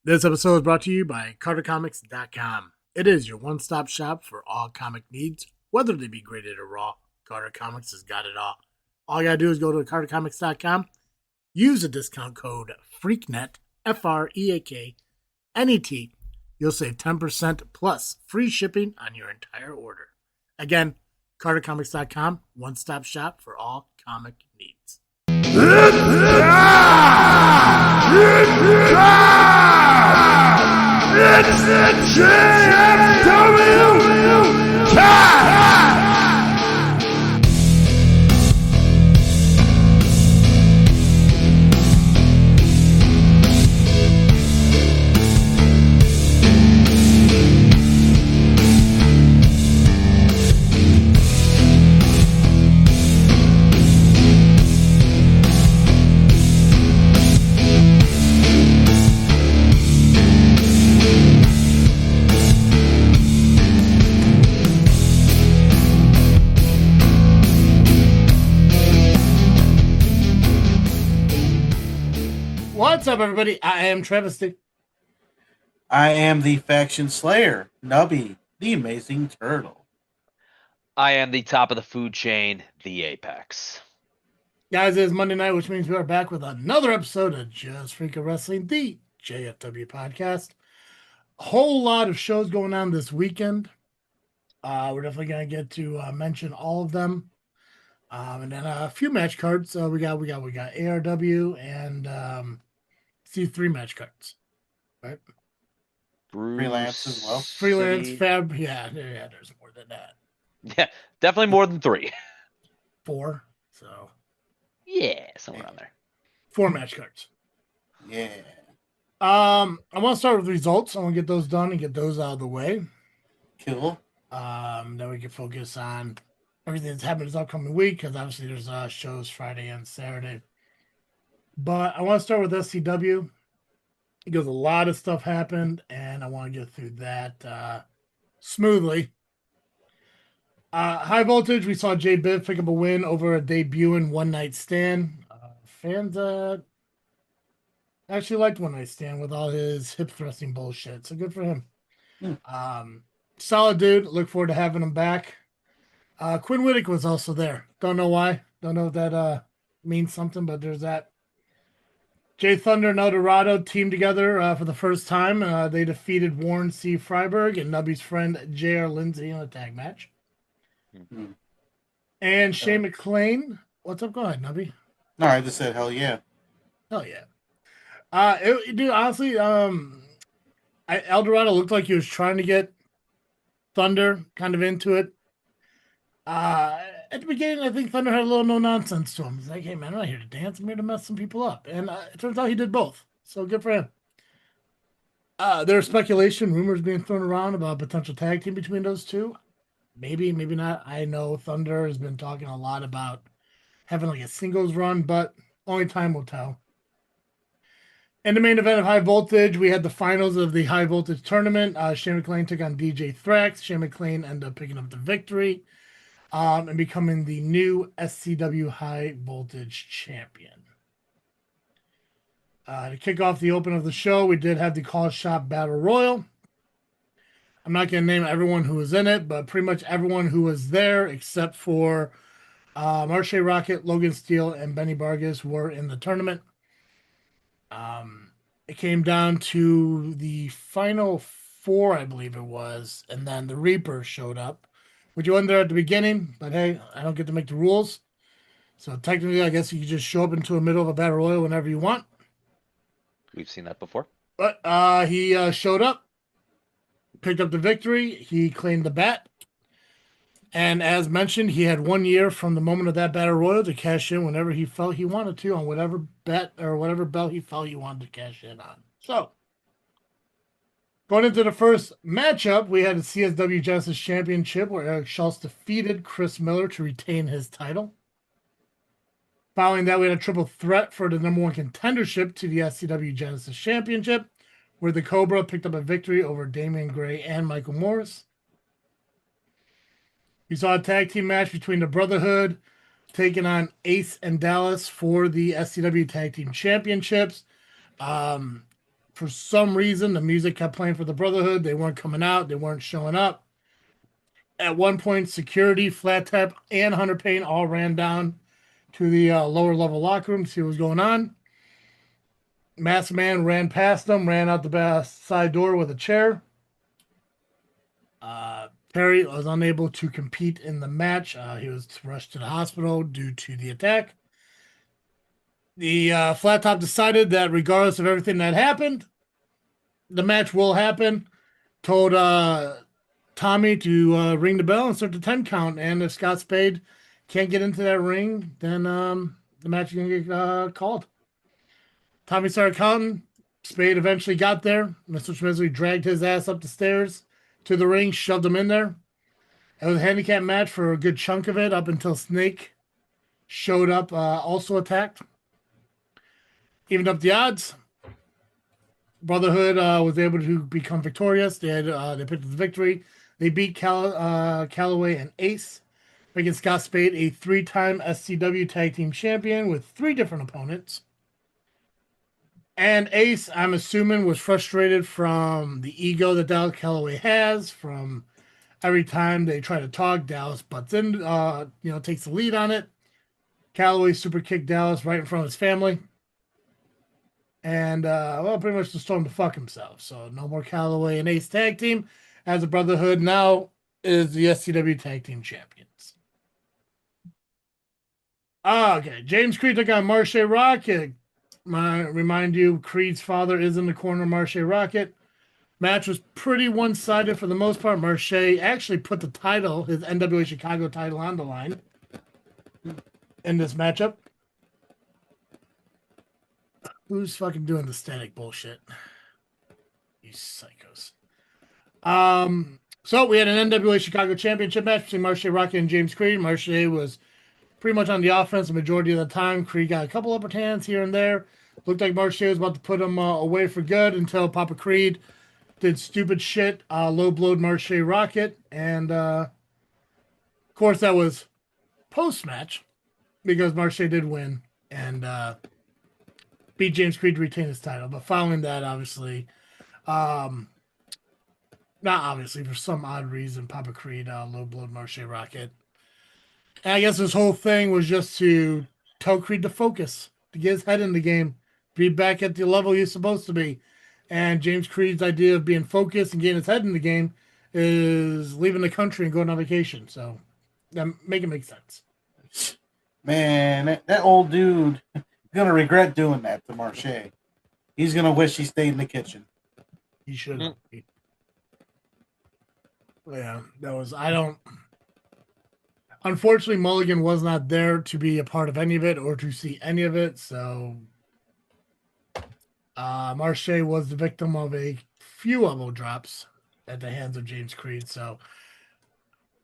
This episode is brought to you by CarterComics.com. It is your one-stop shop for all comic needs, whether they be graded or raw. Carter Comics has got it all. All you gotta do is go to CarterComics.com, use the discount code FREAKNET, FREAKNET. You'll save 10% plus free shipping on your entire order. Again, CarterComics.com, one-stop shop for all comic needs. It's the JFW Podcast! What's up, everybody? I am Travesty. I am the Faction Slayer, Nubby, the Amazing Turtle. I am the top of the food chain, the Apex. Guys, it is Monday night, which means we are back with another episode of Just Freakin' Wrestling, the JFW Podcast. A whole lot of shows going on this weekend. We're definitely going to get to mention all of them. And then a few match cards. We got ARW and C3 match cards. Right? Brew, Freelance as well. Freelance, City. Fab. Yeah, there's more than that. Yeah, definitely more than 3. 4. So Yeah, somewhere around there. 4 match cards. Yeah. I want to start with results. I want to get those done and get those out of the way. Cool. Then we can focus on everything that's happened this upcoming week, because obviously there's shows Friday and Saturday. But I want to start with SCW because a lot of stuff happened, and I want to get through that smoothly. High Voltage, we saw Jay Biv pick up a win over a debuting One Night Stand. Fans actually liked One Night Stand with all his hip thrusting bullshit, so good for him. Solid dude. Look forward to having him back. Quinn Whittick was also there. Don't know why. Don't know if that means something, but there's that. Jay Thunder and El Dorado teamed together for the first time. They defeated Warren C. Freiberg and Nubby's friend J.R. Lindsay in a tag match. Mm-hmm. And Shane McClain. What's up? Go ahead, Nubby. No, I just said hell yeah. Hell yeah. Dude, honestly, El Dorado looked like he was trying to get Thunder kind of into it. At the beginning, I think Thunder had a little no-nonsense to him. He's like, hey, man, I'm not here to dance. I'm here to mess some people up. And it turns out he did both. So good for him. There's speculation, rumors being thrown around about a potential tag team between those two. Maybe, maybe not. I know Thunder has been talking a lot about having like a singles run, but only time will tell. In the main event of High Voltage, we had the finals of the High Voltage tournament. Shane McClain took on DJ Thrax. Shane McClain ended up picking up the victory. And becoming the new SCW High Voltage champion. To kick off the open of the show, we did have the Call Shop Battle Royal. I'm not going to name everyone who was in it, but pretty much everyone who was there, except for Marshe Rocket, Logan Steele, and Benny Vargas, were in the tournament. It came down to the final 4, I believe it was, and then the Reaper showed up. Which you wasn't there at the beginning, but hey, I don't get to make the rules. So technically, I guess you can just show up into the middle of a battle royal whenever you want. We've seen that before. But he showed up, picked up the victory, he claimed the bat. And as mentioned, he had 1 year from the moment of that battle royal to cash in whenever he felt he wanted to on whatever bet or whatever belt he felt he wanted to cash in on. So, going into the first matchup, we had the CSW Genesis Championship where Eric Schultz defeated Chris Miller to retain his title. Following that, we had a triple threat for the number 1 contendership to the SCW Genesis Championship, where the Cobra picked up a victory over Damian Gray and Michael Morris. We saw a tag team match between the Brotherhood taking on Ace and Dallas for the SCW Tag Team Championships. For some reason, the music kept playing for the Brotherhood. They weren't coming out. They weren't showing up. At one point, security, Flat Tap, and Hunter Payne all ran down to the lower level locker room to see what was going on. Masked Man ran past them, ran out the side door with a chair. Perry was unable to compete in the match. He was rushed to the hospital due to the attack. The Flat Top decided that regardless of everything that happened, the match will happen. Told Tommy to ring the bell and start the 10 count. And if Scott Spade can't get into that ring, then the match is going to get called. Tommy started counting. Spade eventually got there. Mr. Schmisley dragged his ass up the stairs to the ring, shoved him in there. It was a handicap match for a good chunk of it, up until Snake showed up, also attacked. Evened up the odds. Brotherhood was able to become victorious. They picked up the victory. They beat Calloway and Ace, making Scott Spade a 3-time SCW Tag Team Champion with 3 different opponents. And Ace, I'm assuming, was frustrated from the ego that Dallas Calloway has. From every time they try to talk, Dallas butts in, takes the lead on it. Calloway super kicked Dallas right in front of his family. And, pretty much just told him to fuck himself. So no more Calloway and Ace tag team, as the Brotherhood now is the SCW Tag Team Champions. Okay, James Creed took on Marshe Rocket. Remind you, Creed's father is in the corner of Marshe Rocket. Match was pretty one-sided for the most part. Marshe actually put the title, his NWA Chicago title, on the line in this matchup. Who's fucking doing the static bullshit? You psychos. So we had an NWA Chicago Championship match between Marshe Rocket and James Creed. Marshe was pretty much on the offense the majority of the time. Creed got a couple upper hands here and there. Looked like Marshe was about to put him away for good until Papa Creed did stupid shit, low-blowed Marshe Rocket. And, of course, that was post-match because Marshe did win and beat James Creed to retain his title. But following that, obviously, not obviously, for some odd reason, Papa Creed low-blowed Marshe Rocket. And I guess this whole thing was just to tell Creed to focus, to get his head in the game, be back at the level he's supposed to be. And James Creed's idea of being focused and getting his head in the game is leaving the country and going on vacation. So that make it make sense. Man, that old dude is going to regret doing that to Marshe. He's going to wish he stayed in the kitchen. He should have. Yeah, unfortunately, Mulligan was not there to be a part of any of it or to see any of it. So Marshe was the victim of a few elbow drops at the hands of James Creed. So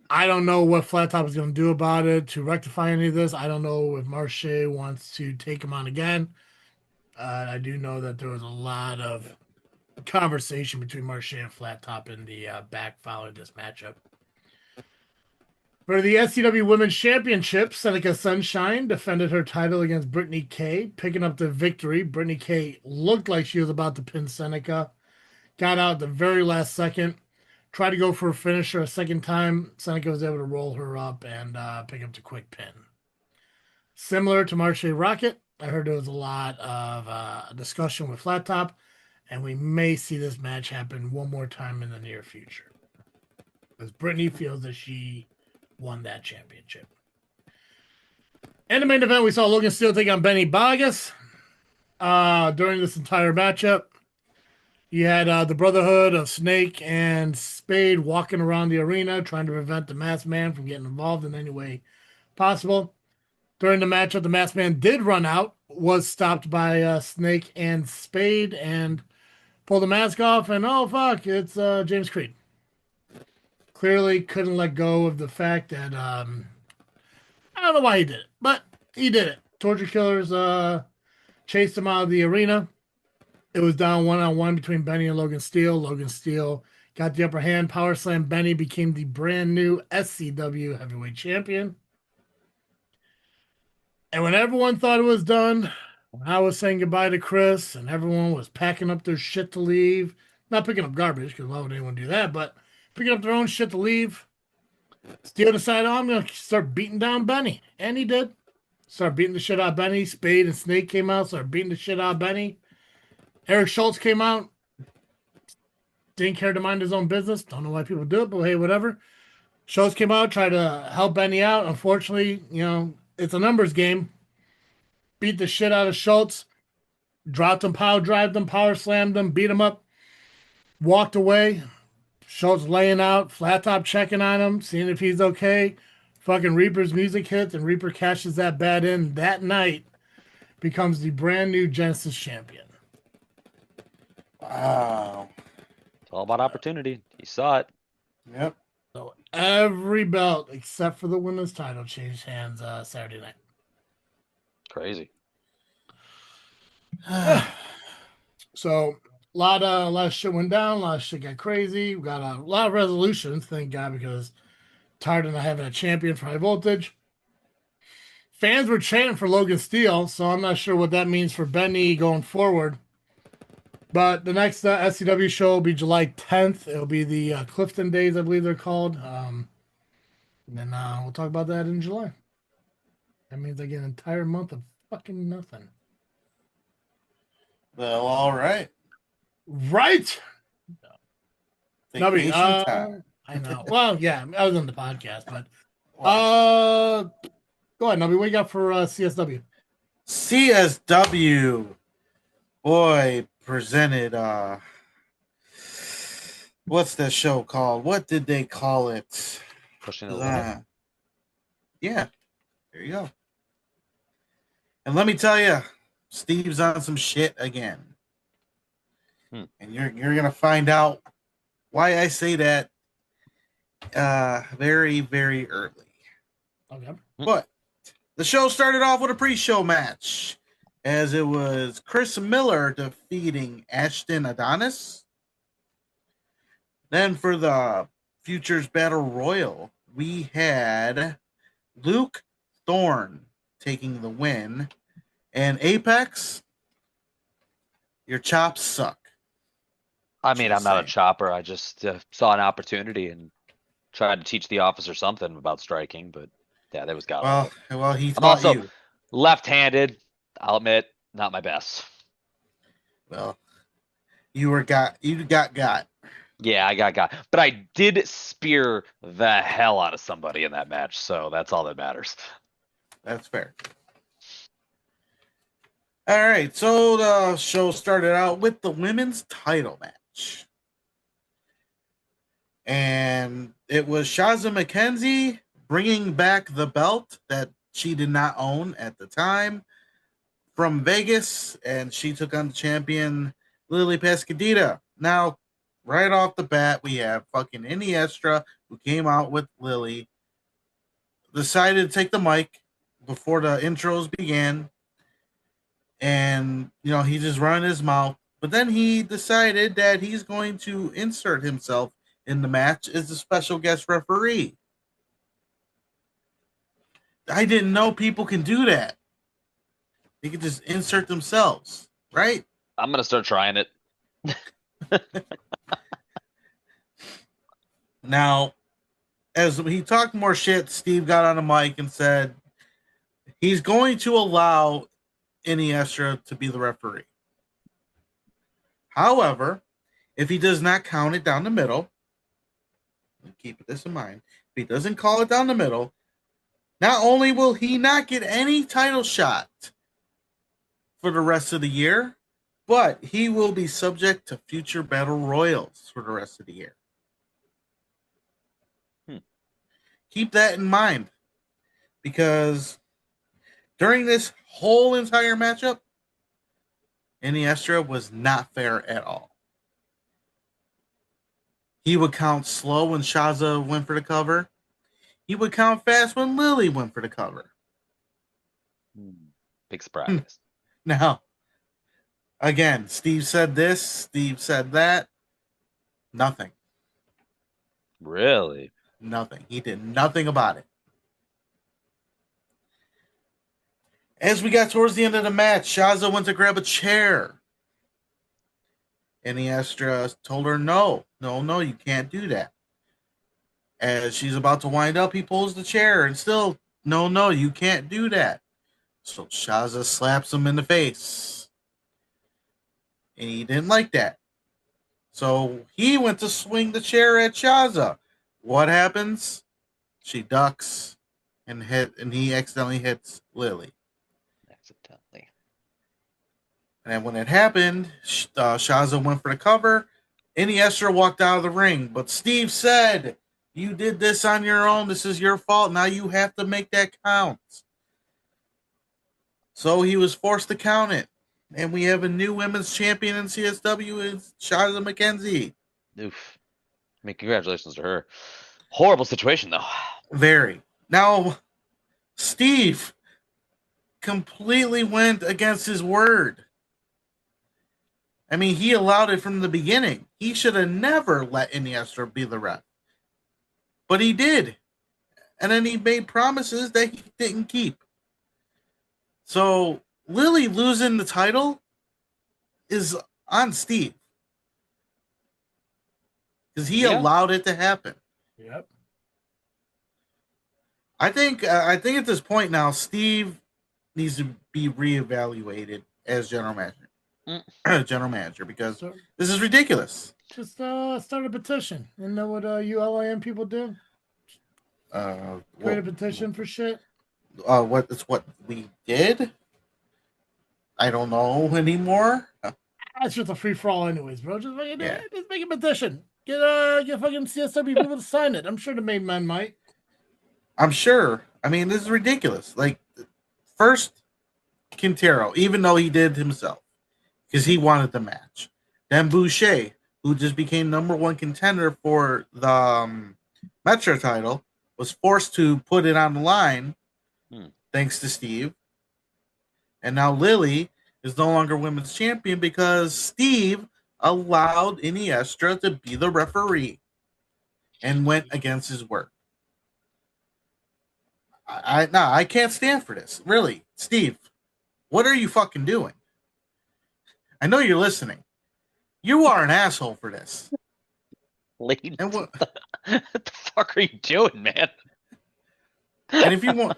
I don't know what Flat Top is going to do about it to rectify any of this. I don't know if Marshe wants to take him on again. I do know that there was a lot of conversation between Marshe and Flat Top in the back following this matchup. For the SCW Women's Championship, Seneca Sunshine defended her title against Brittany Kay, picking up the victory. Brittany Kay looked like she was about to pin Seneca. Got out at the very last second. Tried to go for a finisher a second time. Seneca was able to roll her up and pick up the quick pin. Similar to Marshe Rocket, I heard there was a lot of discussion with Flat Top, and we may see this match happen one more time in the near future. Because Brittany feels that she won that championship. In the main event, we saw Logan Steele take on Benny Vargas. During this entire matchup, you had the Brotherhood of Snake and Spade walking around the arena trying to prevent the Masked Man from getting involved in any way possible. During the matchup, the Masked Man did run out, was stopped by Snake and Spade, and pulled the mask off, and oh fuck, it's James Creed. Clearly couldn't let go of the fact that I don't know why he did it, but he did it. Torture Killers chased him out of the arena. It was down 1-on-1 between Benny and Logan Steele. Logan Steele got the upper hand, power slam Benny, became the brand new SCW heavyweight champion. And when everyone thought it was done, when I was saying goodbye to Chris and everyone was packing up their shit to leave, not picking up garbage because why would anyone do that, but picking up their own shit to leave, Steele decided, oh, I'm going to start beating down Benny. And he did. Start beating the shit out of Benny. Spade and Snake came out, started beating the shit out of Benny. Eric Schultz came out. Didn't care to mind his own business. Don't know why people do it, but hey, whatever. Schultz came out, tried to help Benny out. Unfortunately, it's a numbers game. Beat the shit out of Schultz. Dropped him, power drived him, power slammed him, beat him up. Walked away. Schultz laying out, flat top checking on him, seeing if he's okay. Fucking Reaper's music hits, and Reaper cashes that bat in that night. Becomes the brand new Genesis champion. Wow. It's all about opportunity. You saw it. Yep. So every belt except for the women's title changed hands Saturday night. Crazy. So a lot of shit went down, a lot of shit got crazy. We got a lot of resolutions, thank God, because tired of not having a champion for high voltage. Fans were chanting for Logan Steele, so I'm not sure what that means for Benny going forward. But the next SCW show will be July 10th. It'll be the Clifton Days, I believe they're called. And then we'll talk about that in July. That means I get an entire month of fucking nothing. Well, all right. Right? Vacation Nubby, time. I know. Well, yeah, I was on the podcast, but go ahead, Nubby. What you got for CSW? CSW, boy, presented. What's that show called? What did they call it? Pushing the limit. Yeah, there you go. And let me tell you, Steve's on some shit again. And you're gonna find out why I say that very, very early. Okay. But the show started off with a pre-show match, as it was Chris Miller defeating Ashton Adonis. Then for the Futures Battle Royal, we had Luke Thorne taking the win. And Apex, your chops suck. I mean, I'm not a chopper. I just saw an opportunity and tried to teach the officer something about striking, but yeah, that was god. Well, he I'm taught also you. left-handed. I'll admit, not my best. Well, you got. Yeah, I got. But I did spear the hell out of somebody in that match, so that's all that matters. That's fair. All right, so the show started out with the women's title match. And it was Shaza McKenzie bringing back the belt that she did not own at the time from Vegas, and she took on the champion Lily Pascadita. Now, right off the bat, we have fucking Indy Estra, who came out with Lily, decided to take the mic before the intros began, and he just running his mouth. But then he decided that he's going to insert himself in the match as a special guest referee. I didn't know people can do that. They can just insert themselves, right? I'm gonna start trying it. Now, as he talked more shit, Steve got on the mic and said he's going to allow Iniestra to be the referee. However, if he does not count it down the middle, keep this in mind, if he doesn't call it down the middle, not only will he not get any title shot for the rest of the year, but he will be subject to future battle royals for the rest of the year. Keep that in mind, because during this whole entire matchup, Iniestra was not fair at all. He would count slow when Shaza went for the cover. He would count fast when Lily went for the cover. Big surprise. Now, again, Steve said this, Steve said that. Nothing. Really? Nothing. He did nothing about it. As we got towards the end of the match, Shaza went to grab a chair. And Iniestra told her, no, you can't do that. As she's about to wind up, he pulls the chair and still, no, you can't do that. So Shaza slaps him in the face. And he didn't like that. So he went to swing the chair at Shaza. What happens? She ducks and he accidentally hits Lily. Accidentally. And when it happened, Shaza went for the cover. Iniestra walked out of the ring. But Steve said, you did this on your own. This is your fault. Now you have to make that count. So he was forced to count it. And we have a new women's champion in CSW. It's Shaza McKenzie. Oof. I mean, congratulations to her. Horrible situation, though. Very. Now, Steve completely went against his word. I mean, he allowed it from the beginning. He should have never let Iniestra be the ref. But he did. And then he made promises that he didn't keep. So, Lily losing the title is on Steve. Because he allowed it to happen. Yep. I think at this point now, Steve needs to be reevaluated as general manager, because this is ridiculous. Just start a petition. You know what ULIM people do? Create a petition for shit. What we did? I don't know anymore. That's just a free for all, anyways, bro. Just make a petition. Get fucking CSW people to sign it. I'm sure the main men might. I'm sure. I mean, this is ridiculous. Like, first, Quintero, even though he did himself, because he wanted the match. Then Boucher, who just became #1 contender for the Metro title, was forced to put it on the line, thanks to Steve. And now Lily is no longer women's champion because Steve allowed Iniestra to be the referee and went against his word. I can't stand for this. Really, Steve, what are you fucking doing? I know you're listening. You are an asshole for this. What the fuck are you doing, man? And if you want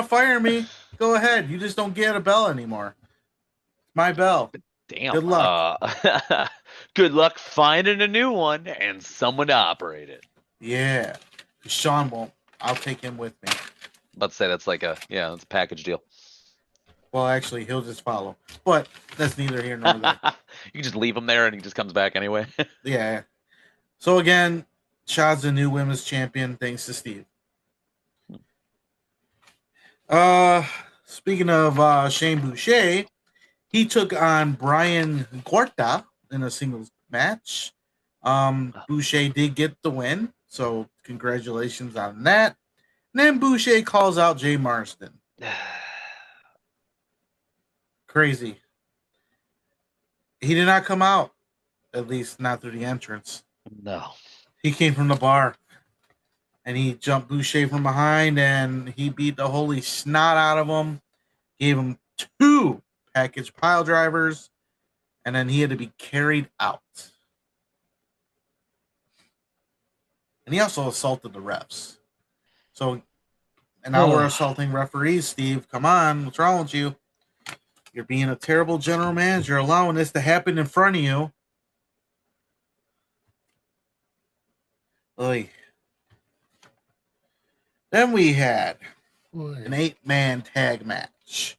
to fire me, go ahead. You just don't get a bell anymore. It's my bell. Damn. Good luck. Good luck finding a new one and someone to operate it. Yeah. Sean won't. I'll take him with me. Let's say that's like that's a package deal. Well, actually, he'll just follow. But that's neither here nor there. You can just leave him there and he just comes back anyway. Yeah. So again, Shad's the new women's champion thanks to Steve. Speaking of Shane Boucher, he took on Brian Gorta in a singles match. Boucher did get the win, so congratulations on that. And then Boucher calls out Jay Marston. Crazy. He did not come out, at least not through the entrance. No. He came from the bar. And he jumped Boucher from behind, and he beat the holy snot out of him. Gave him 2 package pile drivers, and then he had to be carried out. And he also assaulted the refs. So, and now we're assaulting referees, Steve. Come on, what's wrong with you? You're being a terrible general manager, allowing this to happen in front of you. Oy. Then we had an 8-man tag match,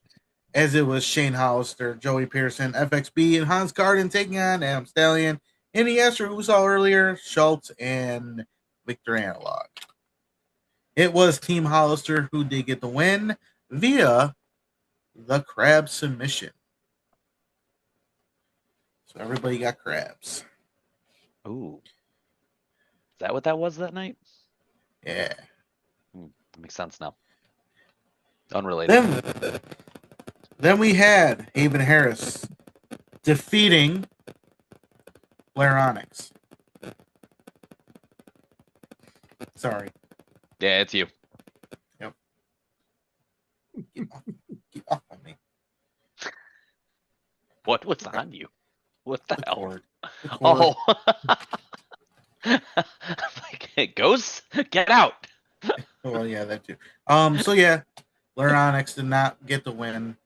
as it was Shane Hollister, Joey Pearson, FXB, and Hans Garden taking on Adam Stallion, Iniestra, who we saw earlier, Schultz, and Victor Analog. It was Team Hollister who did get the win via the crab submission. So everybody got crabs. Ooh. Is that what that was that night? Yeah. That makes sense now. Unrelated. Then we had Haven Harris defeating Blair Onyx. Sorry. Yeah, it's you. Yep. What was on you? What the hell? Cord. The cord. Oh. Like, ghosts, get out. Well, yeah, that too. So yeah, Lauronix did not get the win.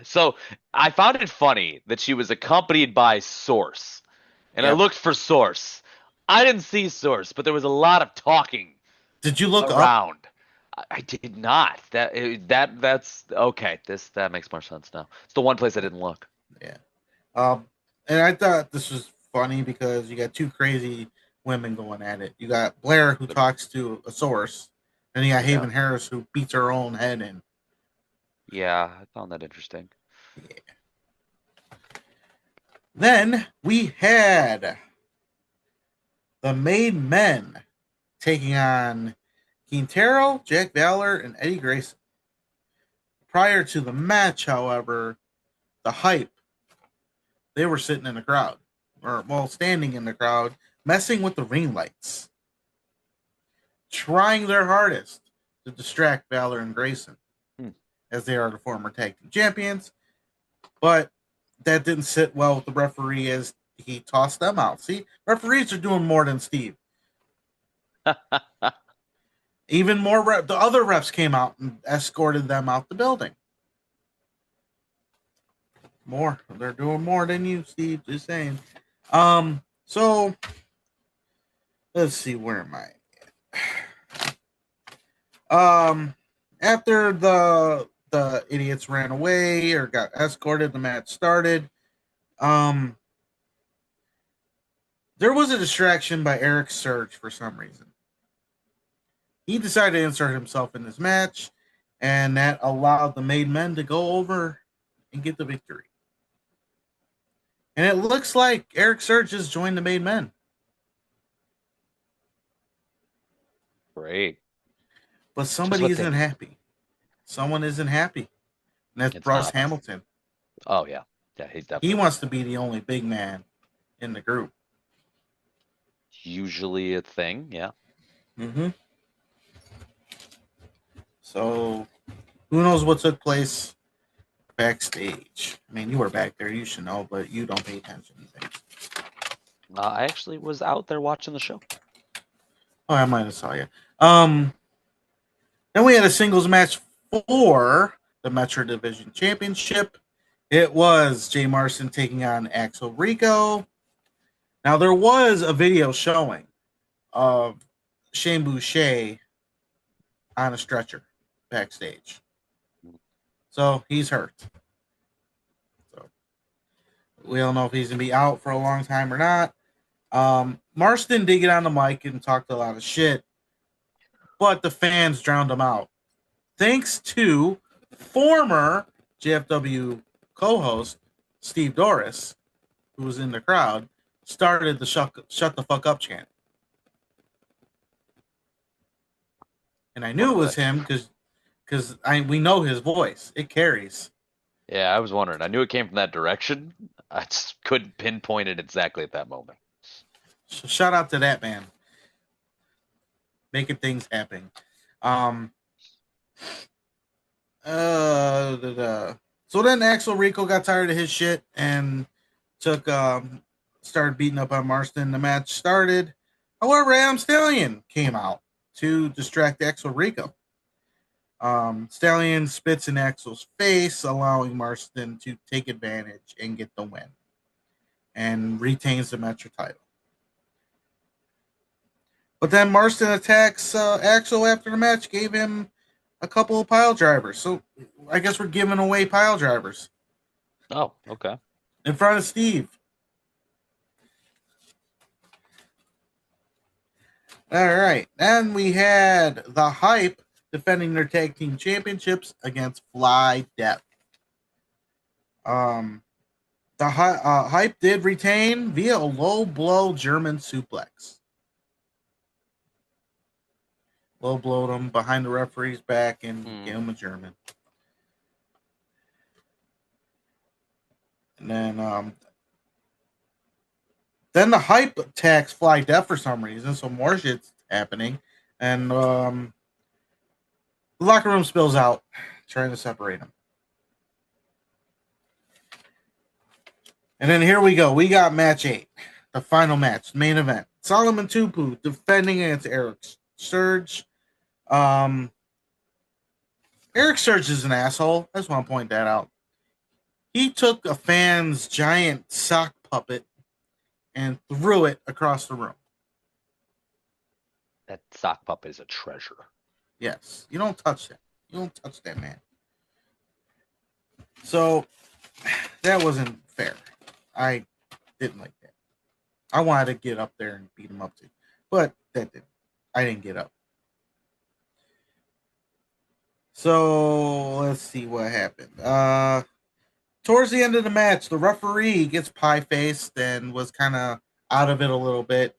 So I found it funny that she was accompanied by Source, and I Yep. looked for Source. I didn't see Source, but there was a lot of talking Did you look up? around. I did not. That's okay. That makes more sense now. It's the one place I didn't look. Yeah. And I thought this was funny because you got two crazy women going at it. You got Blair who talks to a source, and you got Yeah. Haven Harris who beats her own head in. Yeah, I found that interesting. Yeah. Then we had the Made Men taking on Quintero, Jack Valor, and Eddie Grayson. Prior to the match, however, the Hype, they were sitting in the crowd, or well, standing in the crowd, messing with the ring lights, trying their hardest to distract Valor and Grayson, as they are the former tag team champions. But that didn't sit well with the referee as he tossed them out. See, referees are doing more than Steve. Even more, the other refs came out and escorted them out the building. More. They're doing more than you, Steve. Just saying. So let's see, where am I? After the idiots ran away or got escorted, the match started. There was a distraction by Eric Surge for some reason. He decided to insert himself in this match, and that allowed the Made Men to go over and get the victory. And it looks like Eric Surge has joined the Made Men. Great. But somebody isn't happy. Someone isn't happy. And that's Bruce Hamilton. Oh, yeah. Yeah, he's definitely. He wants to be the only big man in the group. Usually a thing, yeah. Mm-hmm. So, who knows what took place backstage? I mean, you were back there. You should know, but you don't pay attention to things. I actually was out there watching the show. Oh, I might have saw you. Then we had a singles match for the Metro Division Championship. It was Jay Marston taking on Axel Rico. Now, there was a video showing of Shane Boucher on a stretcher backstage. So, he's hurt. So, we don't know if he's going to be out for a long time or not. Marston did get on the mic and talked a lot of shit, but the fans drowned him out. Thanks to former JFW co-host Steve Doris, who was in the crowd, started the shut the fuck up chant. And I knew it was him because we know his voice. It carries. Yeah, I was wondering. I knew it came from that direction. I just couldn't pinpoint it exactly at that moment. So shout out to that man. Making things happen. So then Axel Rico got tired of his shit and started beating up on Marston. The match started. However, Adam Stallion came out to distract Axel Rico. Stallion spits in Axel's face, allowing Marston to take advantage and get the win, and retains the Metro title. But then Marston attacks Axel after the match, gave him a couple of pile drivers. So I guess we're giving away pile drivers. Oh, okay. In front of Steve. All right. Then we had the Hype defending their tag team championships against Fly Death. The Hype did retain via a low blow German suplex. Low blowed him behind the referee's back and gave him a German. And then the Hype attacks Fly Death for some reason, so more shit's happening. And the locker room spills out, trying to separate them. And then here we go. We got match 8, the final match, main event. Solomon Tupu defending against Eric Surge. Eric Surge is an asshole. I just want to point that out. He took a fan's giant sock puppet and threw it across the room. That sock puppet is a treasure. Yes. You don't touch that. You don't touch that, man. So, that wasn't fair. I didn't like that. I wanted to get up there and beat him up too. But that didn't. I didn't get up. So, let's see what happened. Towards the end of the match, the referee gets pie-faced and was kind of out of it a little bit.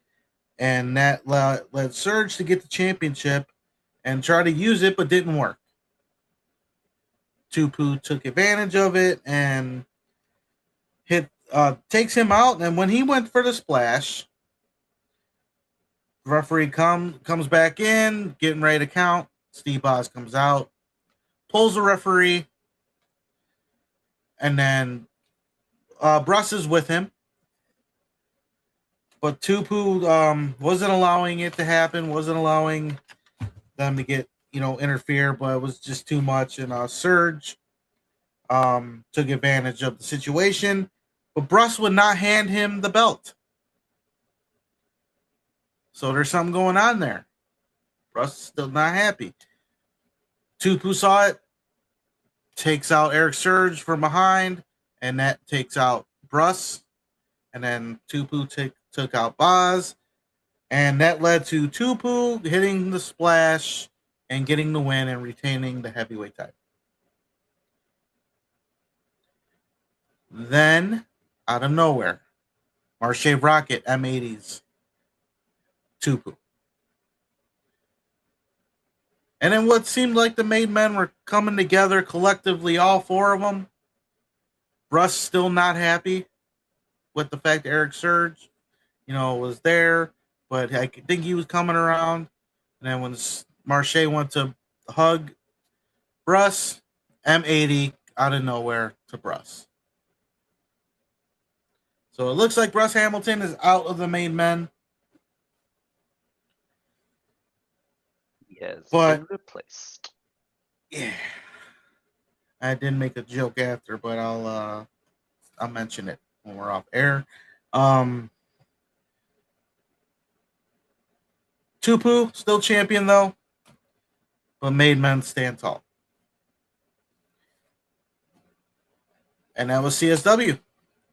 And that led Surge to get the championship and try to use it, but didn't work. Tupu took advantage of it and takes him out. And when he went for the splash, the referee comes back in, getting ready to count. Steve Oz comes out, pulls the referee, and then Bruss is with him. But Tupu wasn't allowing it to happen, wasn't allowing them to get, interfere, but it was just too much. And Surge took advantage of the situation, but Bruss would not hand him the belt. So there's something going on there. Bruss is still not happy. Tupu saw it, takes out Eric Surge from behind, and that takes out Bruss. And then Tupu took out Boz, and that led to Tupu hitting the splash and getting the win and retaining the heavyweight title. Then, out of nowhere, Marche Rocket M80's Tupu. And then what seemed like the made men were coming together collectively, all 4 of them. Bruss still not happy with the fact that Eric Surge, was there, but I think he was coming around. And then when Marche went to hug Bruss, M80 out of nowhere to Bruss. So it looks like Bruss Hamilton is out of the main men. He has But been replaced. Yeah, I didn't make a joke after, but I'll mention it when we're off air. Tupu still champion though, but made men stand tall. And that was CSW.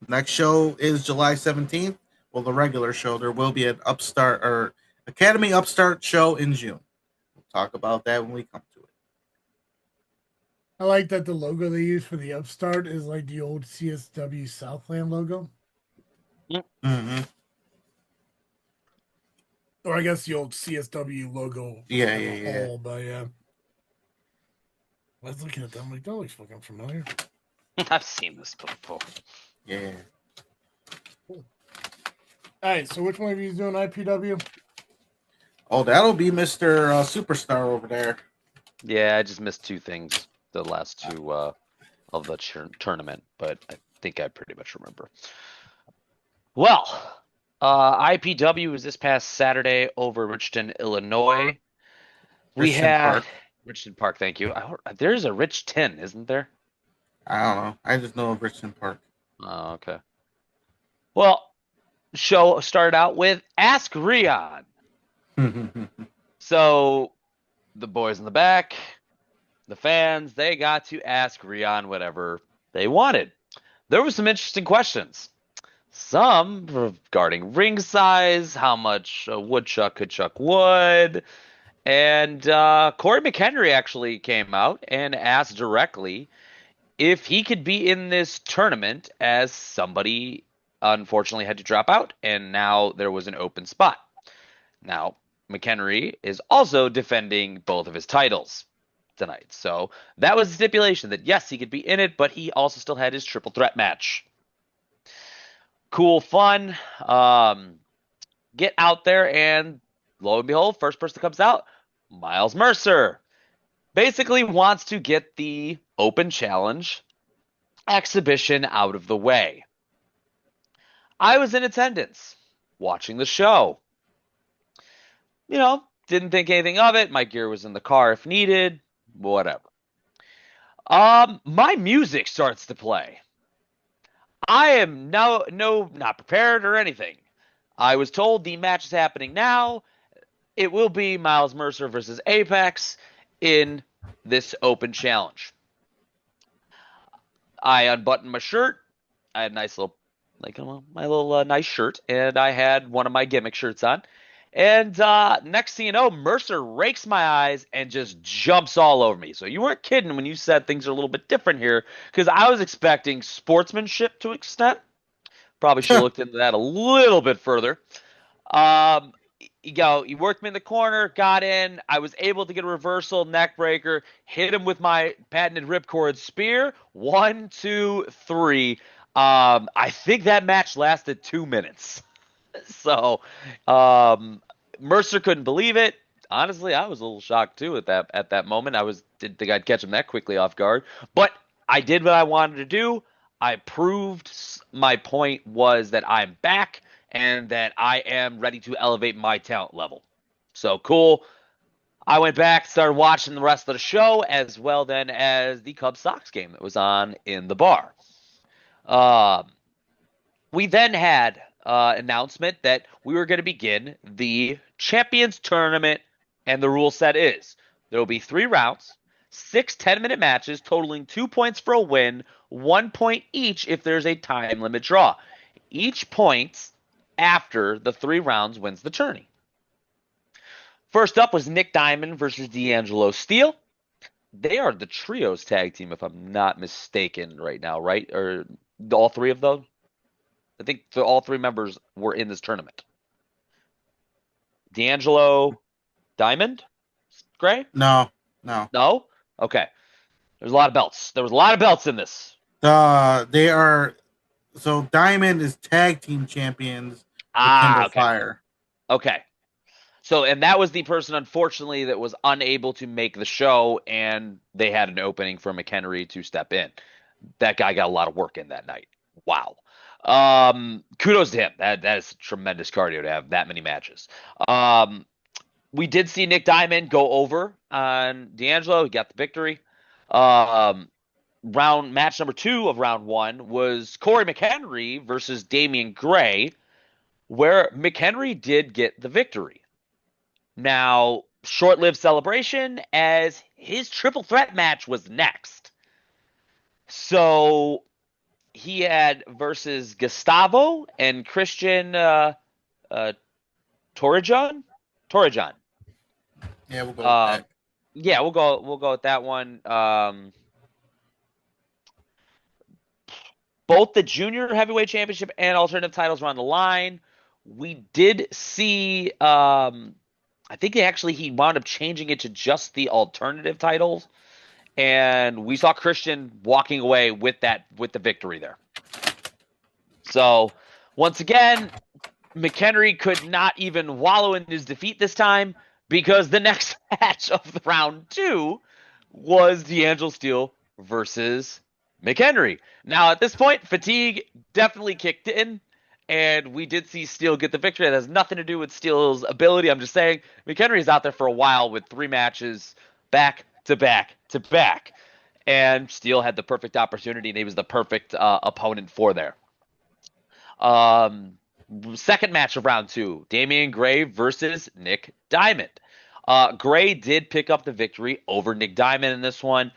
Next show is July 17th. Well, the regular show. There will be an Upstart or Academy Upstart show in June. We'll talk about that when we come to it. I like that the logo they use for the Upstart is like the old CSW Southland logo. Mm-hmm. Or I guess the old CSW logo. Yeah. Whole, but yeah. I was looking at that. I'm like, that looks fucking familiar. I've seen this before. Yeah. Cool. All right, so which one of you is doing IPW? Oh, that'll be Mr. Superstar over there. Yeah, I just missed 2 things, the last 2 of the tournament, but I think I pretty much remember. Well, IPW was this past Saturday over Richton, Illinois. We had Richton Park, thank you. There's a Richton, isn't there? I don't know. I just know of Richton Park. Oh, okay. Well, show started out with Ask Rion. So the boys in the back, the fans, they got to ask Rion whatever they wanted. There were some interesting questions. Some regarding ring size, how much a woodchuck could chuck wood. And Corey McHenry actually came out and asked directly if he could be in this tournament, as somebody unfortunately had to drop out, and now there was an open spot. Now, McHenry is also defending both of his titles tonight. So that was the stipulation that, yes, he could be in it, but he also still had his triple threat match. Cool, fun. Get out there, and lo and behold, first person that comes out, Miles Mercer. Basically wants to get the open challenge exhibition out of the way. I was in attendance watching the show. Didn't think anything of it. My gear was in the car if needed, whatever. My music starts to play. I am not prepared or anything. I was told the match is happening now. It will be Miles Mercer versus Apex in this open challenge. I unbuttoned my shirt. I had a nice little, nice shirt, and I had one of my gimmick shirts on. And next thing you know, Mercer rakes my eyes and just jumps all over me. So you weren't kidding when you said things are a little bit different here, because I was expecting sportsmanship to an extent. Probably should have looked into that a little bit further. He worked me in the corner, got in. I was able to get a reversal neck breaker, hit him with my patented ripcord spear. 1, 2, 3. I think that match lasted 2 minutes. So, Mercer couldn't believe it. Honestly, I was a little shocked too at that moment. Didn't think I'd catch him that quickly off guard, but I did what I wanted to do. I proved my point was that I'm back and that I am ready to elevate my talent level. So cool. I went back, started watching the rest of the show as well then as the Cubs Sox game that was on in the bar. We then had announcement that we were going to begin the Champions Tournament, and the rule set is there will be 3 rounds, 6 10-minute matches totaling 2 points for a win, 1 point each if there's a time limit draw. Each point after the 3 rounds wins the tourney. First up was Nick Diamond versus D'Angelo Steele. They are the trios tag team, if I'm not mistaken right now, right? Or all 3 of them? I think all 3 members were in this tournament. D'Angelo Diamond? Gray? No. No? Okay. There's a lot of belts. There was a lot of belts in this. They are. So Diamond is tag team champions. Okay. Fire. Okay. So, and that was the person, unfortunately, that was unable to make the show, and they had an opening for McHenry to step in. That guy got a lot of work in that night. Wow. Kudos to him. That is tremendous cardio to have that many matches. We did see Nick Diamond go over on D'Angelo. He got the victory. Match number 2 of round 1 was Corey McHenry versus Damian Gray, where McHenry did get the victory. Now, short-lived celebration as his triple threat match was next. So he had versus Gustavo and Christian Torrejon. Yeah, we'll go with that. Yeah, we'll go with that one. Both the junior heavyweight championship and alternative titles were on the line. We did see I think he wound up changing it to just the alternative titles, and we saw Christian walking away with the victory there. So once again, McHenry could not even wallow in his defeat this time, because the next match of the round 2 was D'Angelo Steele versus McHenry. Now at this point, fatigue definitely kicked in, and we did see Steele get the victory. That has nothing to do with Steele's ability. I'm just saying McHenry is out there for a while with 3 matches back to back to back. And Steele had the perfect opportunity, and he was the perfect opponent for there. Second match of round 2, Damian Gray versus Nick Diamond. Gray did pick up the victory over Nick Diamond in this one.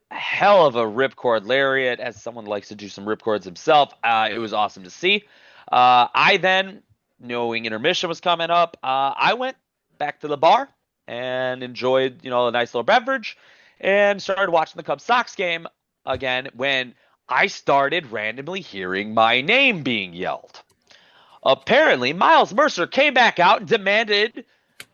Hell of a ripcord lariat, as someone likes to do some ripcords himself. It was awesome to see. I then, knowing intermission was coming up, I went back to the bar and enjoyed, a nice little beverage and started watching the Cubs Sox game again when I started randomly hearing my name being yelled. Apparently, Miles Mercer came back out and demanded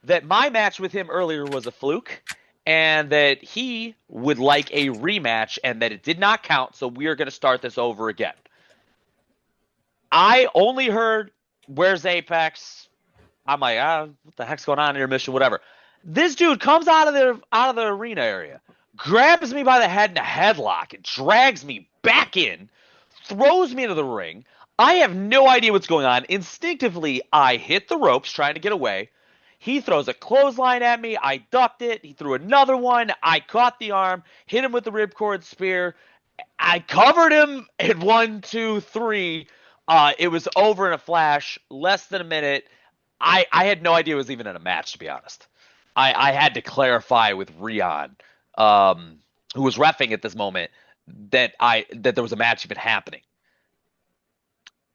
that my match with him earlier was a fluke and that he would like a rematch and that it did not count, so we are going to start this over again. I only heard, "Where's Apex?" I'm like, what the heck's going on, intermission, whatever. This dude comes out of the arena area, grabs me by the head in a headlock, and drags me back in, throws me into the ring. I have no idea what's going on. Instinctively, I hit the ropes trying to get away. He throws a clothesline at me. I ducked it. He threw another one. I caught the arm, hit him with the ripcord spear. I covered him in 1, 2, 3. It was over in a flash, less than a minute. I had no idea it was even in a match, to be honest. I had to clarify with Rion, who was reffing at this moment, that there was a match even happening.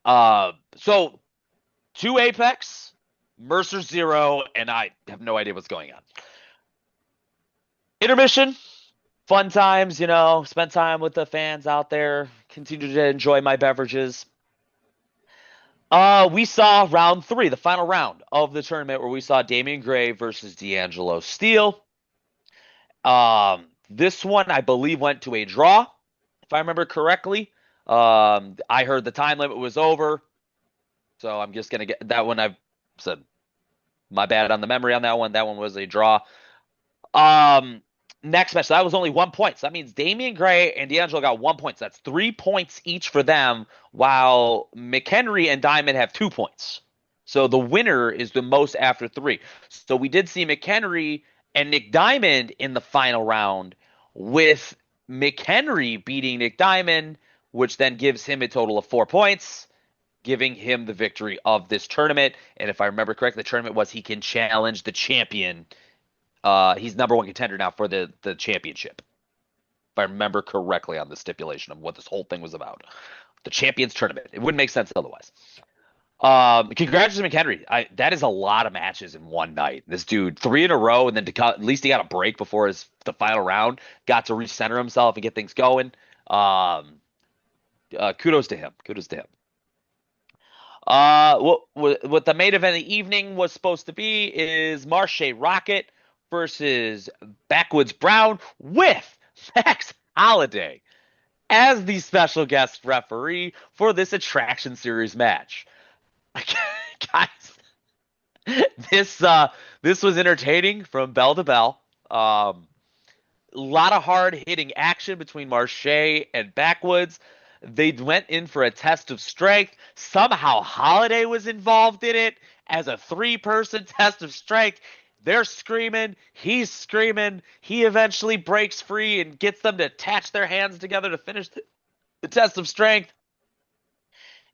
So 2 Apex, Mercer 0, and I have no idea what's going on. Intermission, fun times, spent time with the fans out there, continue to enjoy my beverages. We saw round 3, the final round of the tournament, where we saw Damian Gray versus D'Angelo Steele. This one, I believe, went to a draw, if I remember correctly. I heard the time limit was over, so I'm just gonna get that one. I've said my bad on the memory on that one. That one was a draw. Next match, that was only 1 point. So that means Damian Gray and D'Angelo got 1 point. So that's 3 points each for them, while McHenry and Diamond have 2 points. So the winner is the most after 3. So we did see McHenry and Nick Diamond in the final round, with McHenry beating Nick Diamond, which then gives him a total of 4 points, giving him the victory of this tournament. And if I remember correctly, the tournament was he can challenge the champion. He's number 1 contender now for the championship, if I remember correctly on the stipulation of what this whole thing was about. The Champions Tournament. It wouldn't make sense otherwise. Congratulations to McHenry. That is a lot of matches in one night. This dude, 3 in a row, and then at least he got a break before the final round, got to recenter himself and get things going. Kudos to him. What the main event of the evening was supposed to be is Marche Rocket versus Backwoods Brown, with Max Holiday as the special guest referee for this Attraction Series match. Guys, this was entertaining from bell to bell. A lot of hard-hitting action between Marche and Backwoods. They went in for a test of strength. Somehow Holiday was involved in it as a 3-person test of strength. They're screaming. He's screaming. He eventually breaks free and gets them to attach their hands together to finish the test of strength.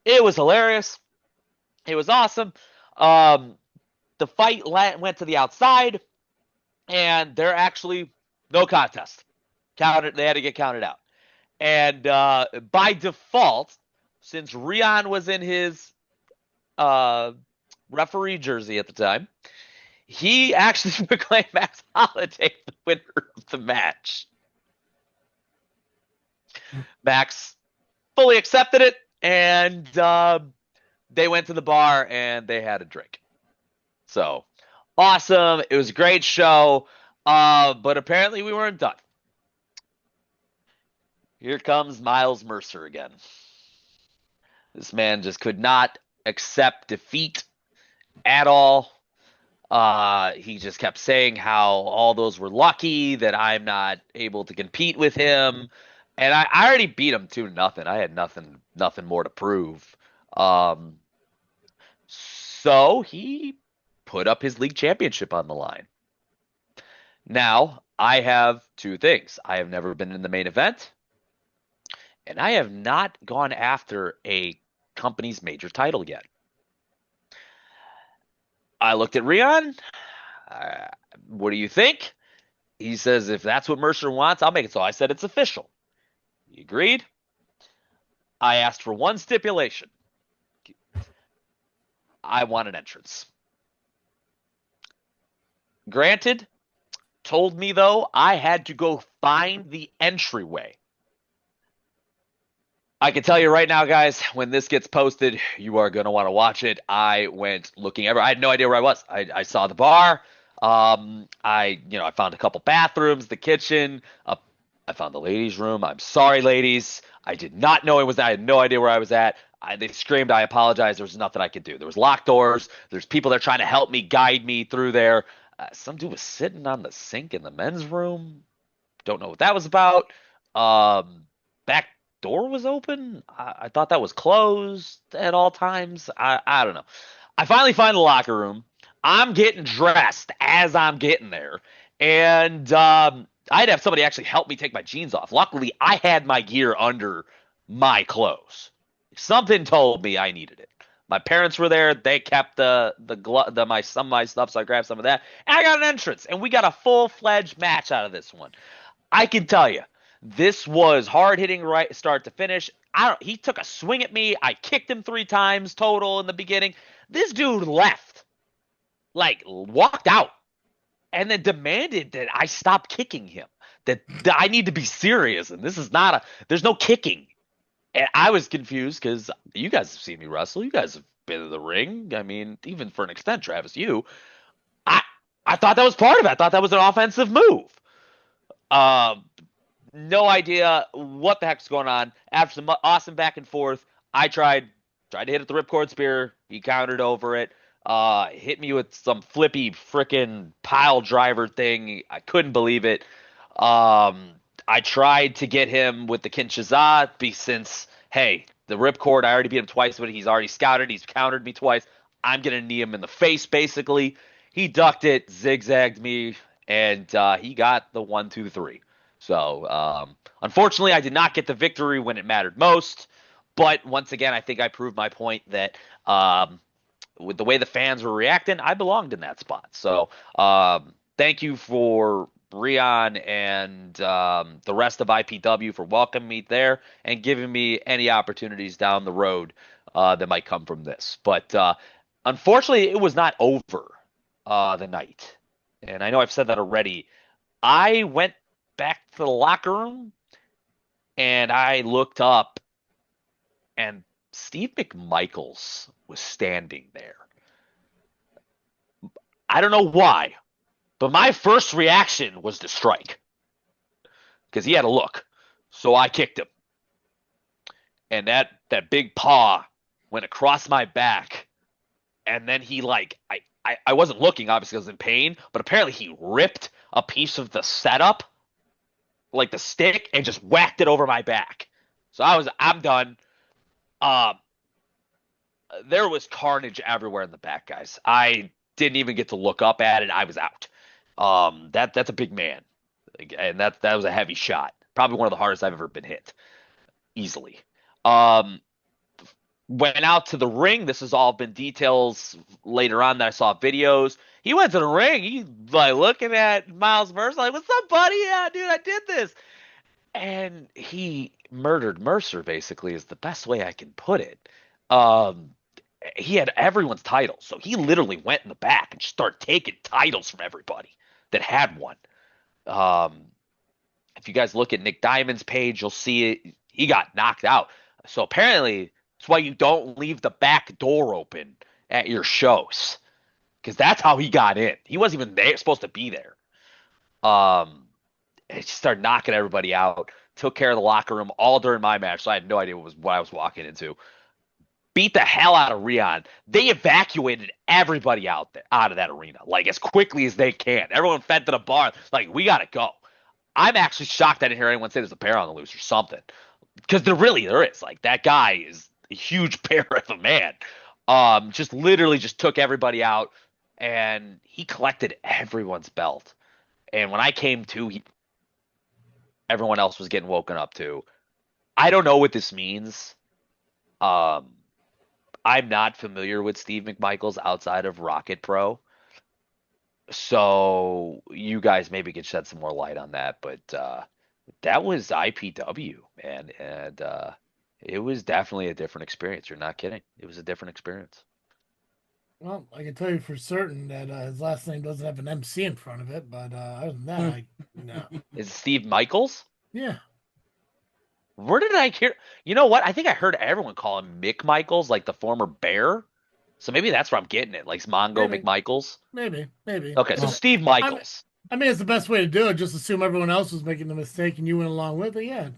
It was hilarious. It was awesome. The fight went to the outside, and they're actually no contest. They had to get counted out. And by default, since Rion was in his referee jersey at the time, he actually proclaimed Max Holiday the winner of the match. Max fully accepted it, and they went to the bar and they had a drink. So, awesome. It was a great show, but apparently we weren't done. Here comes Miles Mercer again. This man just could not accept defeat at all. He just kept saying how all those were lucky, that I'm not able to compete with him. And I already beat him 2-0. I had nothing more to prove. So he put up his league championship on the line. Now, I have 2 things. I have never been in the main event, and I have not gone after a company's major title yet. I looked at Rion. What do you think? He says, if that's what Mercer wants, I'll make it so. I said, it's official. He agreed. I asked for one stipulation. I want an entrance. Granted, told me, though, I had to go find the entryway. I can tell you right now, guys, when this gets posted, you are going to want to watch it. I went looking everywhere. I had no idea where I was. I saw the bar. I found a couple bathrooms, the kitchen. I found the ladies' room. I'm sorry, ladies. I did not know it was. I had no idea where I was at. They screamed. I apologize. There was nothing I could do. There was locked doors. There's people there trying to help me, guide me through there. Some dude was sitting on the sink in the men's room. Don't know what that was about. Back door was open. I thought that was closed at all times. I don't know. I finally find the locker room. I'm getting dressed as I'm getting there. And I'd have somebody actually help me take my jeans off. Luckily, I had my gear under my clothes. Something told me I needed it. My parents were there. They kept some of my stuff, so I grabbed some of that. And I got an entrance, and we got a full-fledged match out of this one. I can tell you, this was hard-hitting right start to finish. He took a swing at me. I kicked him 3 times total in the beginning. This dude left, like walked out, and then demanded that I stop kicking him. That I need to be serious, and this is not there's no kicking. And I was confused because you guys have seen me wrestle. You guys have been in the ring. I mean, even for an extent, Travis, I thought that was part of it. I thought that was an offensive move. No idea what the heck's going on. After some awesome back and forth, I tried to hit it the ripcord spear. He countered over it. Hit me with some flippy frickin' pile driver thing. I couldn't believe it. I tried to get him with the Kinshasa since, hey, the ripcord, I already beat him twice, but he's already scouted. He's countered me twice. I'm going to knee him in the face, basically. He ducked it, zigzagged me, and he got the 1, 2, 3. So, unfortunately, I did not get the victory when it mattered most. But once again, I think I proved my point that with the way the fans were reacting, I belonged in that spot. So, thank you for Rion and the rest of IPW for welcoming me there and giving me any opportunities down the road that might come from this. But unfortunately, it was not over the night. And I know I've said that already. I went back to the locker room and I looked up and Steve McMichaels was standing there. I don't know why. But my first reaction was to strike because he had a look. So I kicked him. And that big paw went across my back. And then he I wasn't looking, obviously I was in pain, but apparently he ripped a piece of the setup, like the stick, and just whacked it over my back. So I'm done. There was carnage everywhere in the back, guys. I didn't even get to look up at it. I was out. That's a big man, and that was a heavy shot. Probably one of the hardest I've ever been hit, easily. Went out to the ring. This has all been details later on that I saw videos. He went to the ring. He's like looking at Miles Mercer, like, "What's up, buddy? Yeah, dude, I did this." And he murdered Mercer, basically, is the best way I can put it. He had everyone's titles, so he literally went in the back and just started taking titles from everybody that had one. If you guys look at Nick Diamond's page, you'll see it. He got knocked out. So apparently, that's why you don't leave the back door open at your shows, because that's how he got in. He wasn't even there, supposed to be there. He just started knocking everybody out. Took care of the locker room all during my match, so I had no idea what I was walking into. Beat the hell out of Rion. They evacuated everybody out of that arena, like as quickly as they can. Everyone fed to the bar, like, we gotta go. I'm actually shocked I didn't hear anyone say there's a bear on the loose or something, because there is. Like, that guy is a huge bear of a man. Just literally just took everybody out, and he collected everyone's belt. And when I came to, everyone else was getting woken up too. I don't know what this means. I'm not familiar with Steve McMichaels outside of Rocket Pro. So you guys maybe could shed some more light on that. But that was IPW, man. And it was definitely a different experience. You're not kidding. It was a different experience. Well, I can tell you for certain that his last name doesn't have an MC in front of it. But other than that, no. Is it Steve Michaels? Yeah. Where did I hear? You know what? I think I heard everyone call him Mick Michaels, like the former Bear. So maybe that's where I'm getting it, like Mongo McMichaels. Maybe. Okay, so Steve Michaels. I mean, it's the best way to do it. Just assume everyone else was making the mistake and you went along with it. Yeah.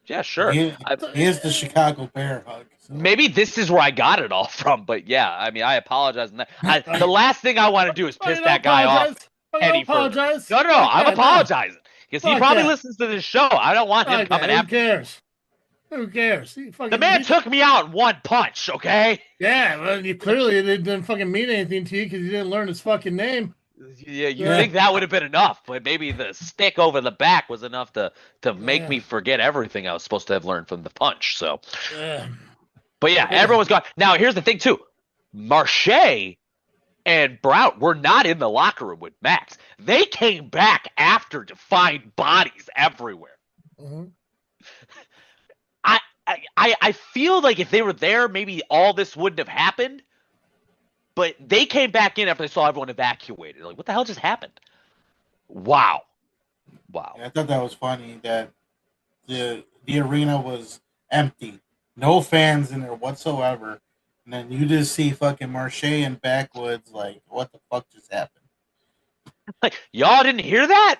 Yeah, sure. He is the Chicago Bear hug. So. Maybe this is where I got it all from, but yeah, I mean, I apologize. The last thing I want to do is piss that guy off any further. No, I'm apologizing. Because he probably listens to this show. I don't want him coming after. Who cares? Who cares? The man took me out in one punch, okay? Yeah, well, clearly it didn't fucking mean anything to you because you didn't learn his fucking name. Yeah, you think that would have been enough, but maybe the stick over the back was enough to make me forget everything I was supposed to have learned from the punch. So, but yeah, everyone's gone. Now, here's the thing too: Marche and Brown were not in the locker room with Max. They came back after to find bodies everywhere. Mm-hmm. I feel like if they were there, maybe all this wouldn't have happened. But they came back in after they saw everyone evacuated. Like, what the hell just happened? Wow. Yeah, I thought that was funny that the arena was empty. No fans in there whatsoever. And then you just see fucking Marche and Backwoods like, what the fuck just happened? Like, y'all didn't hear that?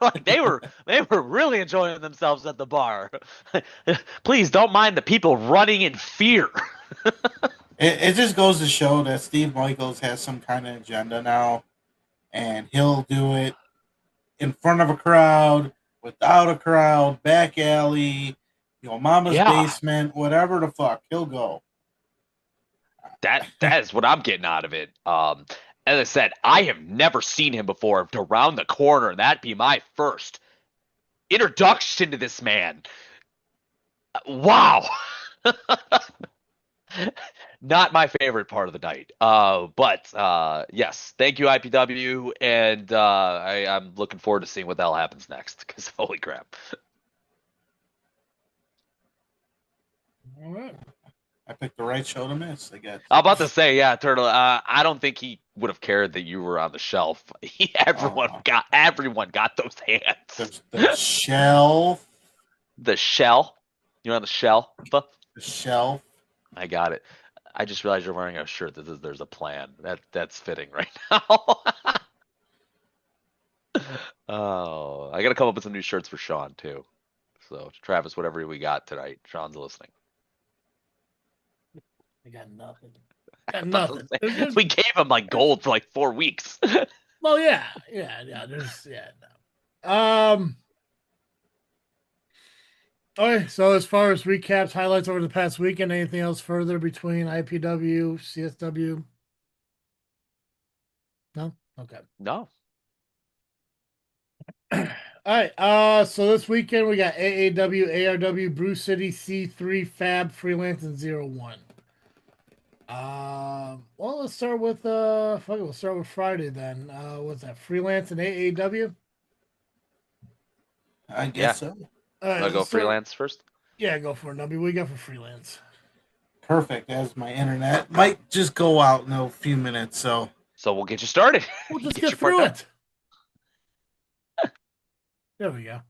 Like, they were really enjoying themselves at the bar. Please don't mind the people running in fear. It just goes to show that Steve Michaels has some kind of agenda now, and he'll do it in front of a crowd, without a crowd, back alley, mama's basement, whatever the fuck, he'll go. That is what I'm getting out of it. As I said, I have never seen him before to round the corner, and that'd be my first introduction to this man. Wow. Not my favorite part of the night. But yes, thank you, IPW, and I'm looking forward to seeing what the hell happens next, because holy crap. All right. I picked the right show to miss, I guess. I'm about to say, yeah, Turtle, I don't think he would have cared that you were on the shelf. Everyone got those hands. The shelf. The shell? You're on the shell? The shelf. I got it. I just realized you're wearing a shirt that says "There's a plan." That's fitting right now. Oh, I gotta come up with some new shirts for Sean too. So Travis, whatever we got tonight, Sean's listening. I got nothing. Nothing. We gave him like gold for like 4 weeks. Well, yeah. No. Okay, so as far as recaps, highlights over the past weekend, anything else further between IPW, CSW? No? Okay. No. All right. So this weekend we got AAW, ARW, Brew City, C3, Fab, Freelance, and Zero1. Well, let's start with we'll start with Friday then. What's that? Freelance and AAW? I guess so. I'll go Freelance first. Yeah, go for it, Nubby. What you got for Freelance? Perfect, as my internet might just go out in a few minutes, so we'll get you started. We'll just get through it. There we go.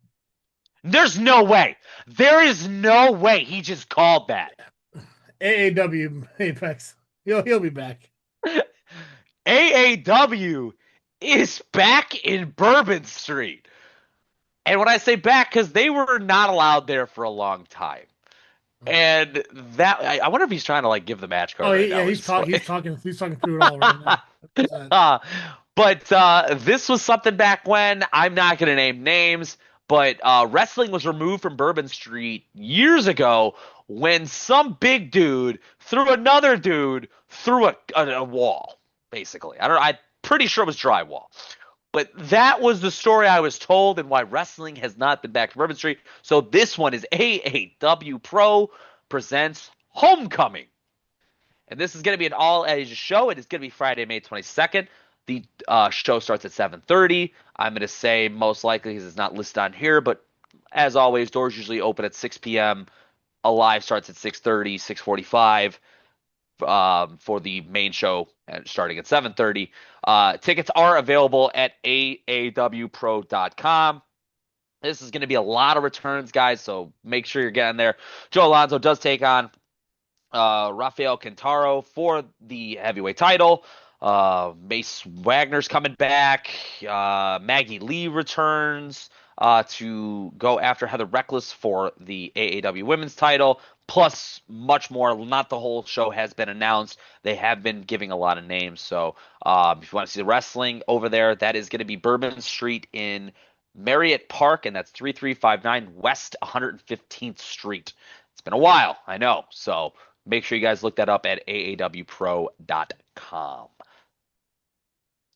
There's no way. There is no way he just called that. AAW Apex. He'll be back. AAW is back in Bourbon Street. And when I say back, because they were not allowed there for a long time. And that, I wonder if he's trying to like give the match card. Oh, right yeah, he's talking through it all right now. But this was something back when, I'm not going to name names, but wrestling was removed from Bourbon Street years ago when some big dude threw another dude through a wall, basically. I'm pretty sure it was drywall. But that was the story I was told and why wrestling has not been back to Bourbon Street. So this one is AAW Pro presents Homecoming. And this is going to be an all-Asia show. It is going to be Friday, May 22nd. The show starts at 7:30. I'm going to say most likely because it's not listed on here. But as always, doors usually open at 6 p.m. A live starts at 6:30, 6:45. For the main show starting at 7:30. Tickets are available at aawpro.com. This is going to be a lot of returns, guys, so make sure you're getting there. Joe Alonzo does take on Rafael Quintaro for the heavyweight title. Mace Wagner's coming back. Maggie Lee returns to go after Heather Reckless for the AAW women's title. Plus, much more. Not the whole show has been announced. They have been giving a lot of names. So if you want to see the wrestling over there, that is going to be Bourbon Street in Marriott Park, and that's 3359 West 115th Street. It's been a while, I know. So make sure you guys look that up at aawpro.com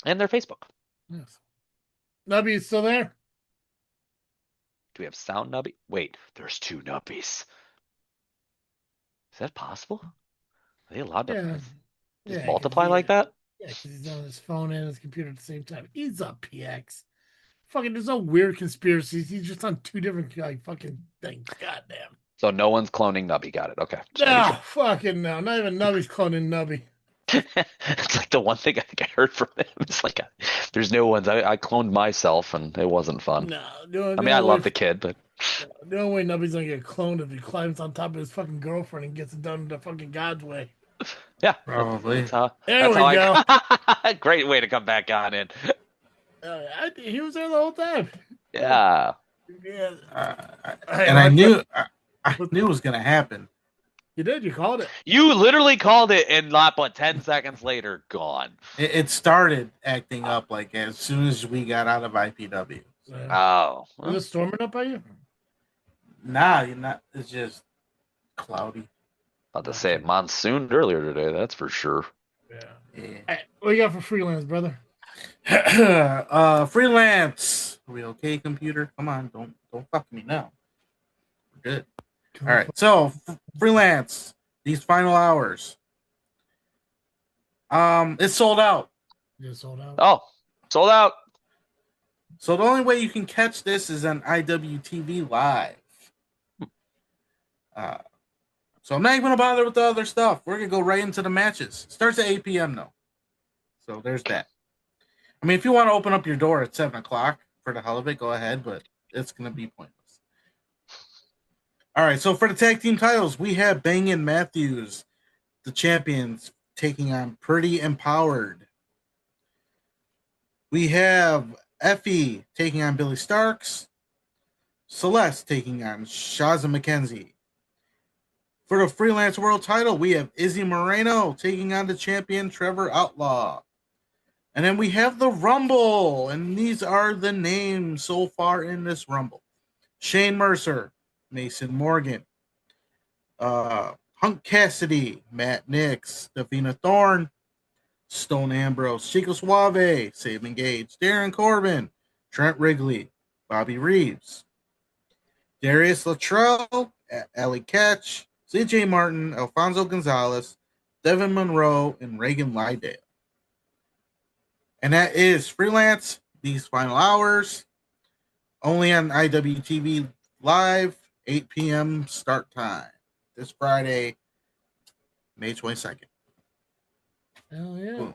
and their Facebook. Yes. Nubby is still there? Do we have sound Nubby? Wait, there's 2 Nubbies. Is that possible? Are they allowed to just multiply like that? Yeah, because he's on his phone and his computer at the same time. He's up, PX. Fucking, there's no weird conspiracies. He's just on 2 different fucking things. Goddamn. So no one's cloning Nubby. Got it. Okay. No, fucking no. Not even Nubby's cloning Nubby. It's like the one thing I think I heard from him. It's like, there's no ones. I cloned myself and it wasn't fun. No, I mean, I love the kid, but the only way Nubby's gonna get cloned if he climbs on top of his fucking girlfriend and gets it done the fucking God's way. Yeah, probably. There we go. Great way to come back on in. He was there the whole time. Yeah. And I knew it was gonna happen. You did. You called it. You literally called it, and not but 10 seconds later, gone. It started acting up like as soon as we got out of IPW. So. Oh. Was it storming up by you? Nah, you're not. It's just cloudy. About to say it monsooned earlier today, that's for sure. Yeah. Hey, what you got for freelance, brother? Freelance. Are we okay, computer? Come on, don't fuck me now. We're good. All right, so freelance. These final hours. It's sold out. It's sold out. Oh, sold out. So the only way you can catch this is on IWTV Live. So I'm not even gonna bother with the other stuff. We're gonna go right into the matches. Starts at 8 p.m. though. So there's that. I mean, if you want to open up your door at 7 o'clock for the hell of it, go ahead, but it's gonna be pointless. All right, so for the tag team titles, we have Bangin' Matthews, the champions, taking on Pretty Empowered. We have Effie taking on Billy Starks. Celeste taking on Shaza McKenzie. For the Freelance World title, we have Izzy Moreno taking on the champion Trevor Outlaw. And then we have the Rumble, and these are the names so far in this Rumble. Shane Mercer, Mason Morgan, Hunk Cassidy, Matt Nix, Davina Thorne, Stone Ambrose, Chico Suave, Saban Gage, Darren Corbin, Trent Wrigley, Bobby Reeves, Darius Luttrell, Ali Catch, CJ Martin, Alfonso Gonzalez, Devin Monroe, and Reagan Lydale. And that is Freelance, these final hours, only on IWTV Live, 8 p.m. start time this Friday, May 22nd. Hell yeah. Boom.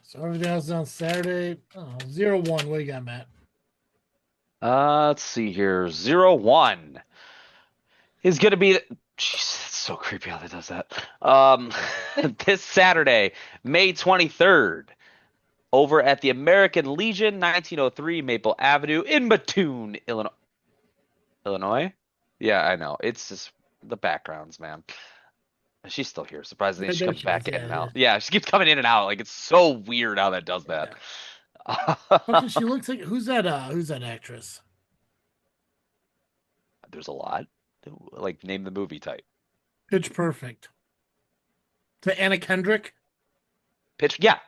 So everything else is on Saturday. 0-1. What do you got, Matt? Let's see here. 0-1 is going to be. Jeez, that's so creepy how that does that. This Saturday, May 23rd, over at the American Legion, 1903 Maple Avenue in Mattoon, Illinois. Illinois? Yeah, I know. It's just the backgrounds, man. She's still here. Surprisingly, she comes back in and out. Yeah, she keeps coming in and out. Like, it's so weird how that does that. Okay, she looks like who's that actress? There's a lot. Like, name the movie type. Pitch Perfect. To Anna Kendrick? Yeah.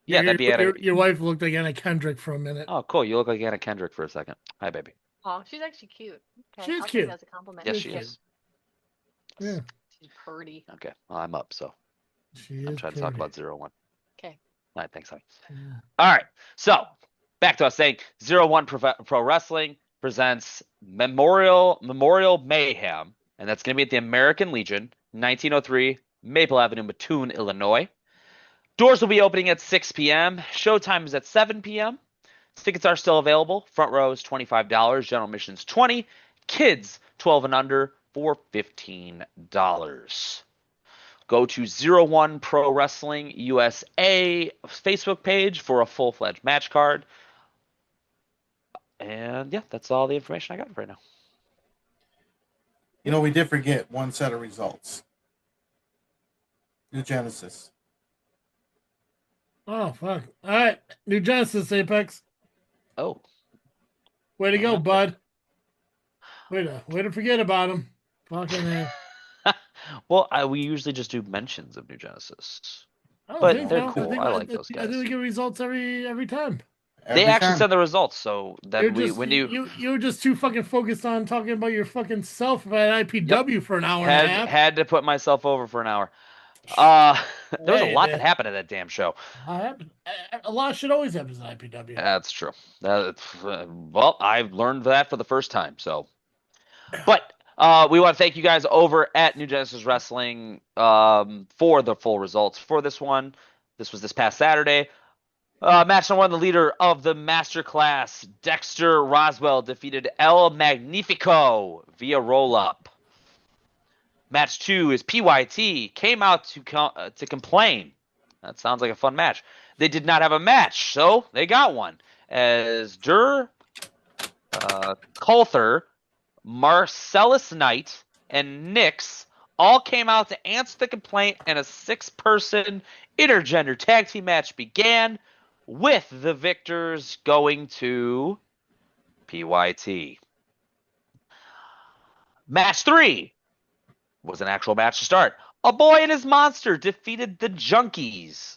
Yeah, that'd be Anna. Your wife looked like Anna Kendrick for a minute. Oh, cool. You look like Anna Kendrick for a second. Hi, baby. Oh, she's actually cute. Okay, She's I'll cute. take that as a compliment. Yes, she is. Yeah. She's pretty. Okay. Well, I'm up, so I'm trying to talk about 0-1. Okay. All right, thanks, honey. Yeah. All right. So, back to us saying 0-1 Pro Wrestling presents Memorial Mayhem, and that's going to be at the American Legion, 1903 Maple Avenue, Mattoon, Illinois. Doors will be opening at 6 p.m. Showtime is at 7 p.m. Tickets are still available. Front row is $25. General admissions $20. Kids 12 and under for $15. Go to 01 Pro Wrestling USA Facebook page for a full-fledged match card. And yeah, that's all the information I got right now. You know, we did forget one set of results. New Genesis. Oh, fuck. All right. New Genesis, Apex. Oh. Way to go, bud. Way to forget about him. Fucking Well, we usually just do mentions of New Genesis. I don't But think they're so. cool. I like those I think guys. we get results every time. They Every actually time. send the results, so that You're just too fucking focused on talking about your fucking self at IPW for an hour and a half. had to put myself over for an hour. There was a Hey, lot that happened at that damn show. a lot of shit always happens at IPW. That's true. Well, I've learned that for the first time. So, but we want to thank you guys over at New Genesis Wrestling for the full results for this one. This was this past Saturday. Match number one, the leader of the Masterclass, Dexter Roswell, defeated El Magnifico via roll-up. Match two is PYT, came out to complain. That sounds like a fun match. They did not have a match, so they got one. As Coulter, Marcellus Knight, and Nix all came out to answer the complaint, and a 6-person intergender tag team match began, with the victors going to PYT. Match 3 was an actual match to start. A Boy and His Monster defeated the Junkies.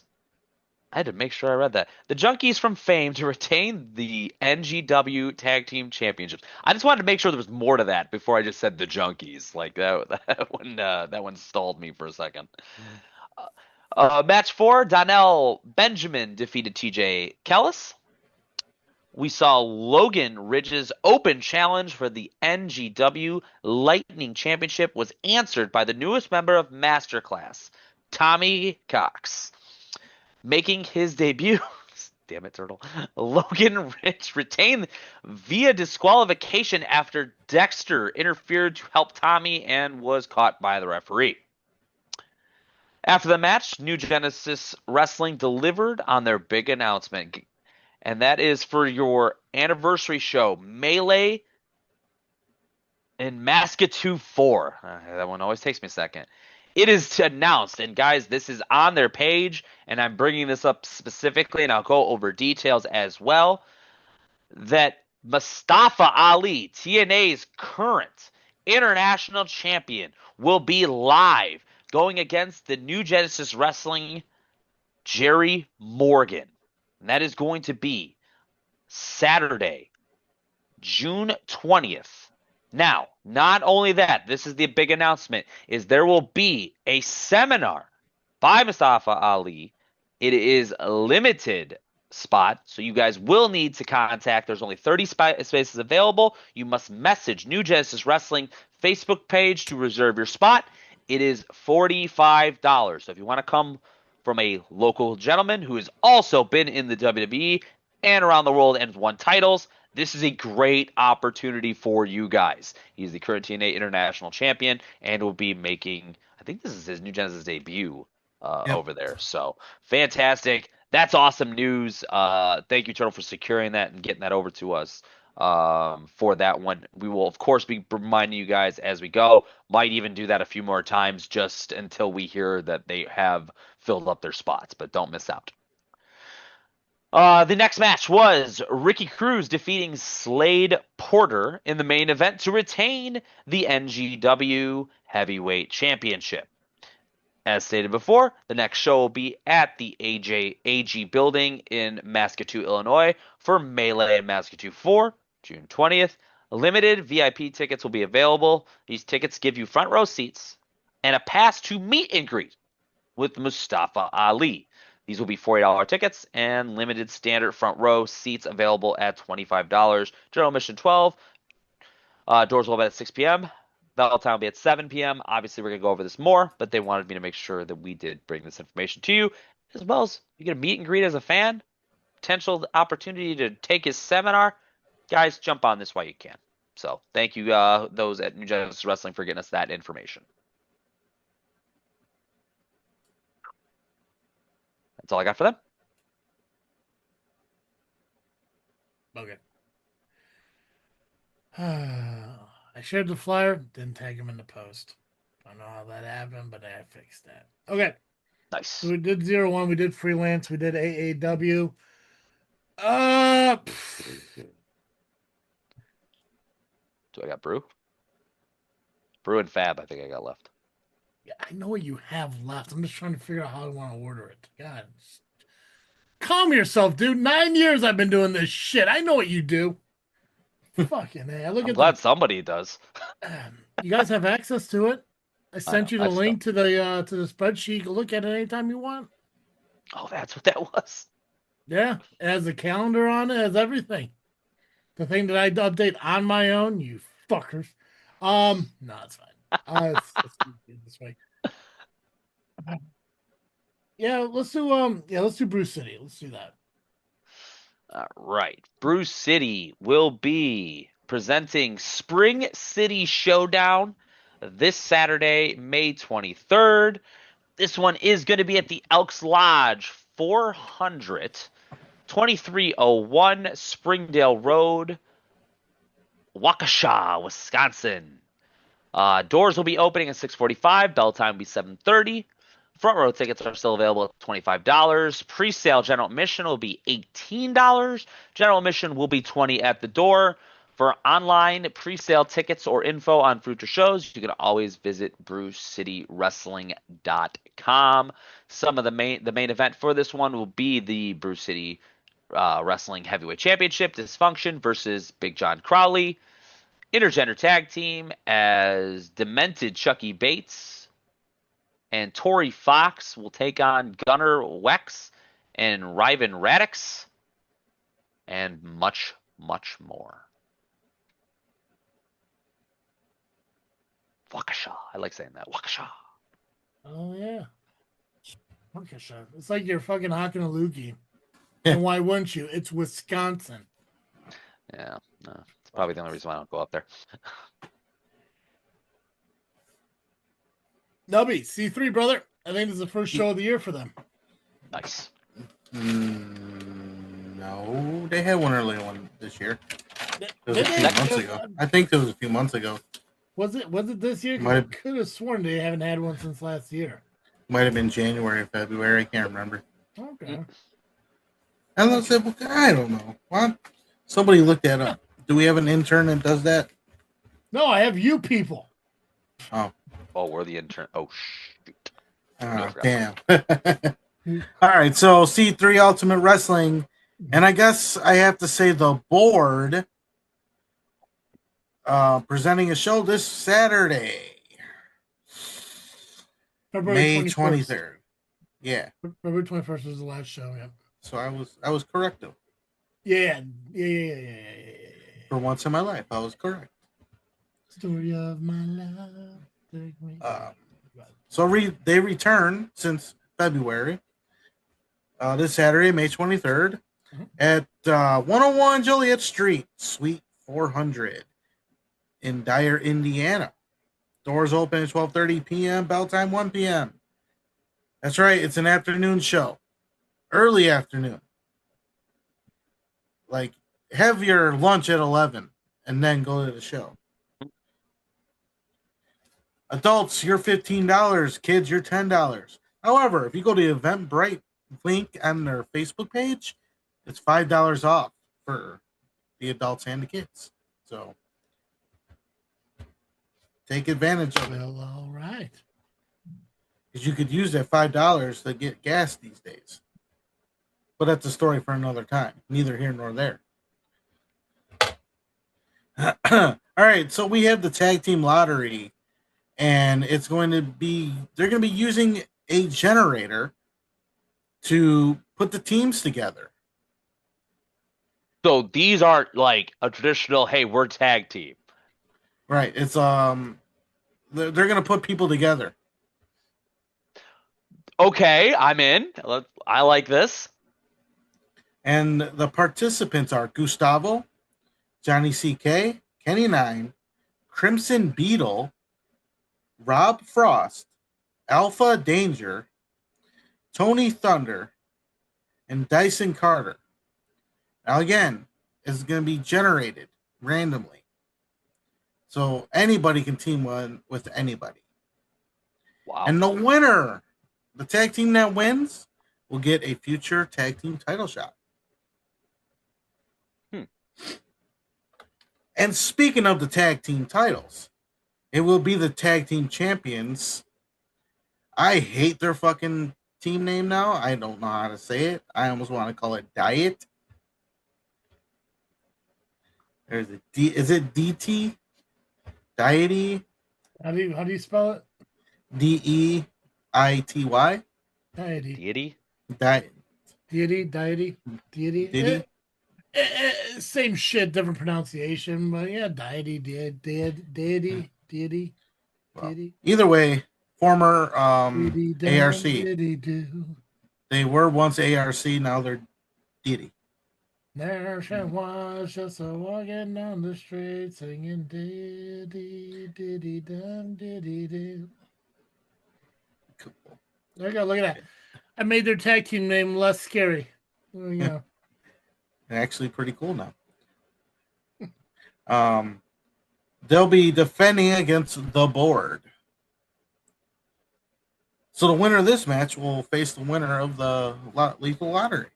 I had to make sure I read that. The Junkies from Fame to retain the NGW Tag Team Championships. I just wanted to make sure there was more to that before I just said the Junkies. Like that one stalled me for a second. Match 4, Donnell Benjamin defeated TJ Kellis. We saw Logan Ridge's open challenge for the NGW Lightning Championship was answered by the newest member of Masterclass, Tommy Cox. Making his debut, damn it, Turtle, Logan Ridge retained via disqualification after Dexter interfered to help Tommy and was caught by the referee. After the match, New Genesis Wrestling delivered on their big announcement, and that is for your anniversary show, Melee in Maskatoon 4. That one always takes me a second. It is announced, and guys, this is on their page, and I'm bringing this up specifically, and I'll go over details as well, that Mustafa Ali, TNA's current international champion, will be live going against the New Genesis Wrestling Jerry Morgan. And that is going to be Saturday, June 20th. Now, not only that, this is the big announcement, is there will be a seminar by Mustafa Ali. It is a limited spot, so you guys will need to contact. There's only 30 spaces available. You must message New Genesis Wrestling Facebook page to reserve your spot. It is $45. So if you want to come from a local gentleman who has also been in the WWE and around the world and won titles, this is a great opportunity for you guys. He's the current TNA International Champion and will be making, I think this is his New Genesis debut over there. So fantastic. That's awesome news. Thank you, Turtle, for securing that and getting that over to us for that one. We will, of course, be reminding you guys as we go. Might even do that a few more times just until we hear that they have filled up their spots, but don't miss out. The next match was Ricky Cruz defeating Slade Porter in the main event to retain the NGW Heavyweight Championship. As stated before, the next show will be at the AG building in Mascatuo, Illinois for Melee in Mascatuo 4, June 20th. Limited VIP tickets will be available. These tickets give you front row seats and a pass to meet and greet with Mustafa Ali. These will be $40 tickets and limited standard front row seats available at $25. General admission $12. Doors will open at 6 p.m. Bell time will be at 7 p.m. Obviously, we're going to go over this more, but they wanted me to make sure that we did bring this information to you, as well as you get a meet and greet as a fan, potential opportunity to take his seminar. Guys, jump on this while you can. So thank you, those at New Genesis Wrestling, for getting us that information. That's all I got for them. Okay. I shared the flyer, didn't tag him in the post. I don't know how that happened, but I fixed that. Okay. Nice. So we did 0-1, we did Freelance, we did AAW. Do I got Brew? Brew and Fab, I think I got left. Yeah, I know what you have left. I'm just trying to figure out how I want to order it. God. Calm yourself, dude. 9 years I've been doing this shit. I know what you do. Fucking hey, I'm glad somebody does. You guys have access to it. I sent you the I still- link to the spreadsheet. You can look at it anytime you want. Oh, that's what that was. Yeah, it has a calendar on it. It has everything. The thing that I update on my own, you fuckers. No, it's fine. It's this way. Yeah, let's do Brew City. Let's do that. All right. Brew City will be presenting Spring City Showdown this Saturday, May 23rd. This one is going to be at the Elks Lodge, 400, 2301 Springdale Road, Waukesha, Wisconsin. Doors will be opening at 6:45. Bell time will be 7:30. Front row tickets are still available at $25. Pre-sale general admission will be $18. General admission will be $20 at the door. For online pre-sale tickets or info on future shows, you can always visit brewcitywrestling.com. Some of the main event for this one will be the Brew City Wrestling Heavyweight Championship, Dysfunction versus Big John Crowley. Intergender tag team as Demented Chucky Bates and Tori Fox will take on Gunnar Wex and Ryven Radix, and much, much more. Waukesha. I like saying that. Waukesha. Oh yeah. Waukesha. It's like you're fucking Hockenaloogie. And why wouldn't you? It's Wisconsin. Yeah, no, it's probably the only reason why I don't go up there. Nubby, C3, brother. I think this is the first show of the year for them. Nice. No, they had one earlier one this year. It was Did a they? few months ago. I think it was a few months ago. Was it this year? 'Cause Might I have- could have sworn they haven't had one since last year. Might have been January or February. I can't remember. Okay. And I said, well, I don't know. What? Somebody looked that up. Do we have an intern that does that? No, I have you people. Oh, We're the intern. Oh, shoot. damn. All right, so C3 Ultimate Wrestling, and I guess I have to say the board presenting a show this Saturday, February May 21st. 23rd. Yeah. February 21st was the last show, yeah. So I was correct though. Yeah. For once in my life, I was correct. Story of my love. Take me. So they return since February. This Saturday, May 23rd, at 101 Joliet Street, Suite 400 in Dyer, Indiana. Doors open at 12:30 p.m. Bell time 1 p.m. That's right. It's an afternoon show. Early afternoon. Like, have your lunch at 11 and then go to the show. Adults, you're $15. Kids, you're $10. However, if you go to the Eventbrite link on their Facebook page, it's $5 off for the adults and the kids. So take advantage of it. Well, all right. Because you could use that $5 to get gas these days. But that's a story for another time. Neither here nor there. All right, so we have the tag team lottery, and it's going to be, they're going to be using a generator to put the teams together. So these aren't like a traditional, hey, we're tag team. Right. It's they're going to put people together. Okay, I'm in. I like this. And the participants are Gustavo, Johnny CK, Kenny Nine, Crimson Beetle, Rob Frost, Alpha Danger, Tony Thunder, and Dyson Carter. Now again, it's going to be generated randomly. So anybody can team one with anybody. Wow. And the winner, the tag team that wins, will get a future tag team title shot. And speaking of the tag team titles, it will be the tag team champions. I hate their fucking team name now. I don't know how to say it. I almost want to call it Diet. There's a D. Is it DT? Diety? How do you spell it? DEITY? Deity. Deity? Diet. Deity. Diddy? Same shit, different pronunciation, but yeah, deity. Well, either way, former ARC. Diddy do. They were once ARC, now they're Diddy. There she was, just a walking down the street, singing diddy diddy dum diddy do. Cool. There you go. Look at that. I made their tag team name less scary. There you go. Actually, pretty cool now. They'll be defending against the Board. So the winner of this match will face the winner of the Lethal Lottery.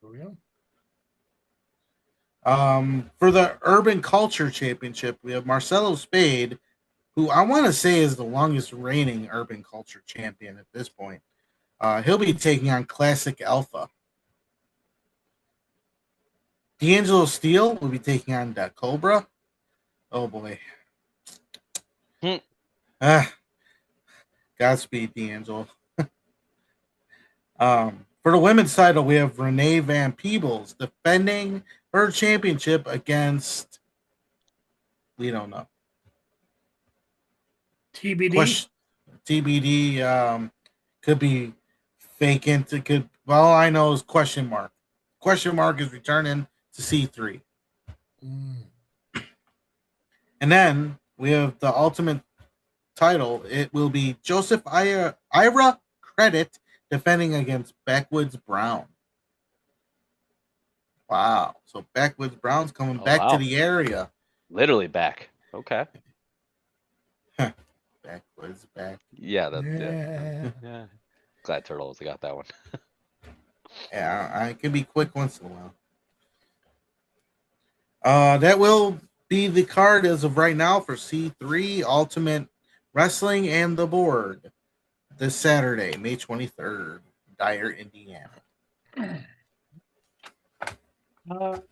There we go. For the Urban Culture Championship, we have Marcelo Spade, who I want to say is the longest reigning Urban Culture champion at this point. He'll be taking on Classic Alpha. D'Angelo Steele will be taking on Da Cobra. Oh boy. Godspeed, D'Angelo. For the women's title, we have Renee Van Peebles defending her championship against, we don't know. TBD. TBD could be vacant. It could. All I know is question mark. Question mark is returning to C3. And then we have the ultimate title. It will be Joseph Ira Credit defending against Backwoods Brown. Wow. So Backwoods Brown's coming back to the area. Literally back. Okay. Backwoods back. Yeah. Yeah. Glad Turtles got that one. Yeah, I can be quick once in a while. That will be the card as of right now for C3 Ultimate Wrestling and the Board this Saturday, May 23rd, Dyer, Indiana. What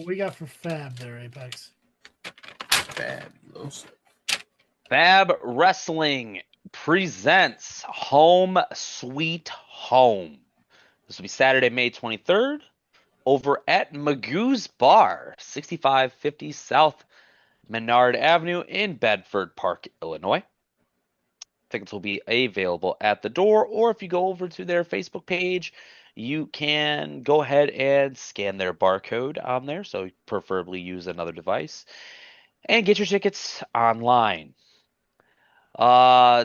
we got for Fab there, Apex? Fabulous. Fab Wrestling presents Home Sweet Home. This will be Saturday, May 23rd, over at Magoo's Bar, 6550 South Menard Avenue in Bedford Park, Illinois. Tickets will be available at the door, or if you go over to their Facebook page, you can go ahead and scan their barcode on there, so preferably use another device, and get your tickets online.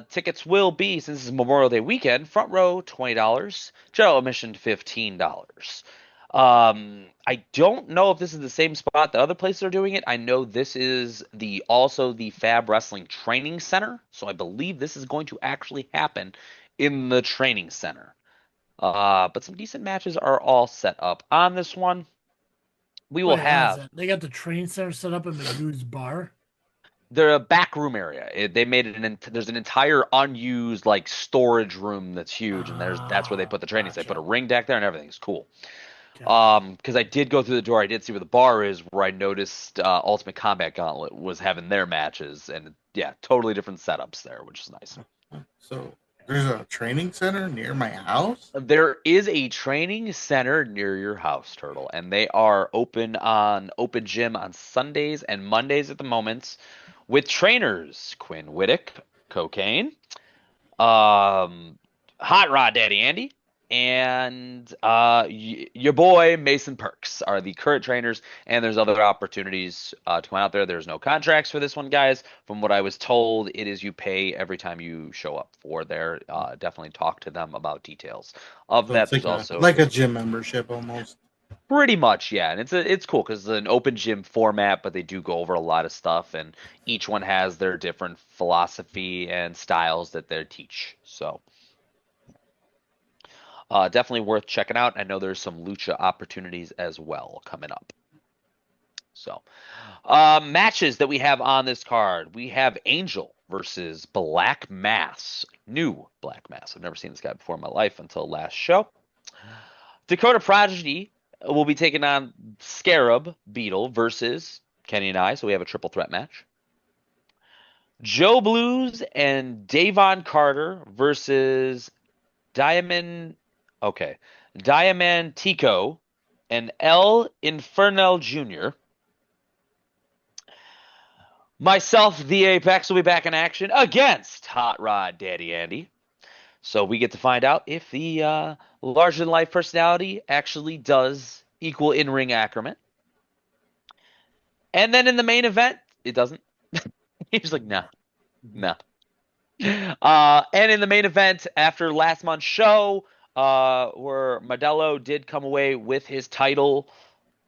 Tickets will be, since this is Memorial Day weekend, front row $20, general admission $15. I don't know if this is the same spot that other places are doing it. I know this is also the Fab Wrestling Training Center, so I believe this is going to actually happen in the training center. But some decent matches are all set up on this one. We will have. They got the training center set up in Magoo's Bar. The back room area. They made it there's an entire unused like storage room that's huge, and that's where they put the training. Gotcha. They put a ring deck there, and everything's cool. Because I did go through the door, I did see where the bar is, where I noticed Ultimate Combat Gauntlet was having their matches, and yeah, totally different setups there, which is nice. So there's a training center near my house? There is a training center near your house, Turtle, and they are open gym on Sundays and Mondays at the moment, with trainers Quinn Whittick, Cocaine, Hot Rod Daddy Andy, and your boy Mason Perks are the current trainers, and there's other opportunities to come out there. There's no contracts for this one, guys. From what I was told, it is you pay every time you show up for there. Definitely talk to them about details of So that. it's There's like also like a gym membership almost. pretty much, yeah, and it's cool because it's an open gym format, but they do go over a lot of stuff, and each one has their different philosophy and styles that they teach. So definitely worth checking out. I know there's some lucha opportunities as well coming up. So, matches that we have on this card. We have Angel versus Black Mass. New Black Mass. I've never seen this guy before in my life until last show. Dakota Prodigy will be taking on Scarab Beetle versus Kenny and I. So we have a triple threat match. Joe Blues and Davon Carter versus Diamond Tico and El Infernal Jr. Myself, the Apex, will be back in action against Hot Rod Daddy Andy. So we get to find out if the larger-than-life personality actually does equal in-ring accurate. And then in the main event, it doesn't. He's like, no. And in the main event, after last month's show, where Modelo did come away with his title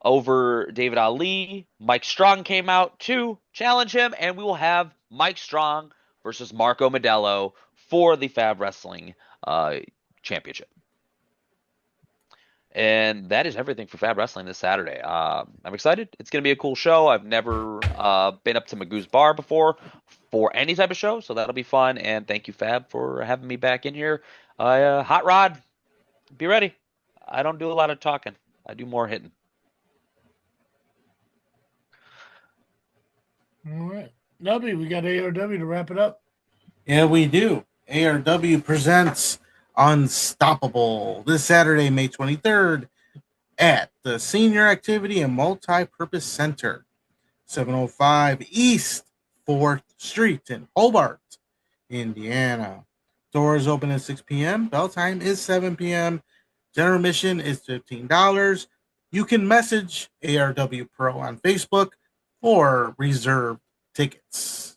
over David Ali, Mike Strong came out to challenge him, and we will have Mike Strong versus Marco Modelo for the Fab Wrestling Championship. And that is everything for Fab Wrestling this Saturday. I'm excited. It's going to be a cool show. I've never been up to Magoo's Bar before for any type of show, so that'll be fun. And thank you, Fab, for having me back in here. Hot Rod, be ready. I don't do a lot of talking. I do more hitting. All right. Nubby, we got ARW to wrap it up. Yeah, we do. ARW presents Unstoppable this Saturday, May 23rd at the Senior Activity and Multi-Purpose Center, 705 East 4th Street in Hobart, Indiana. Doors open at 6 p.m. Bell time is 7 p.m. General admission is $15. You can message ARW Pro on Facebook or reserve tickets.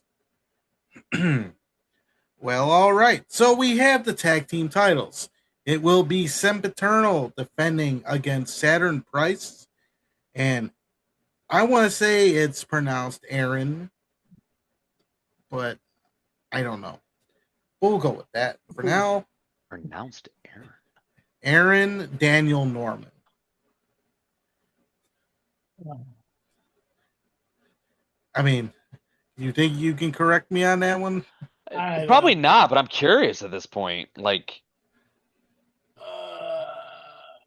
Well, all right. So we have the tag team titles. It will be Sempiternal defending against Saturn Price. And I want to say it's pronounced Aaron, but I don't know. We'll go with that for now. Pronounced Aaron. Aaron Daniel Norman. I mean, you think you can correct me on that one? Probably not, but I'm curious at this point. Like,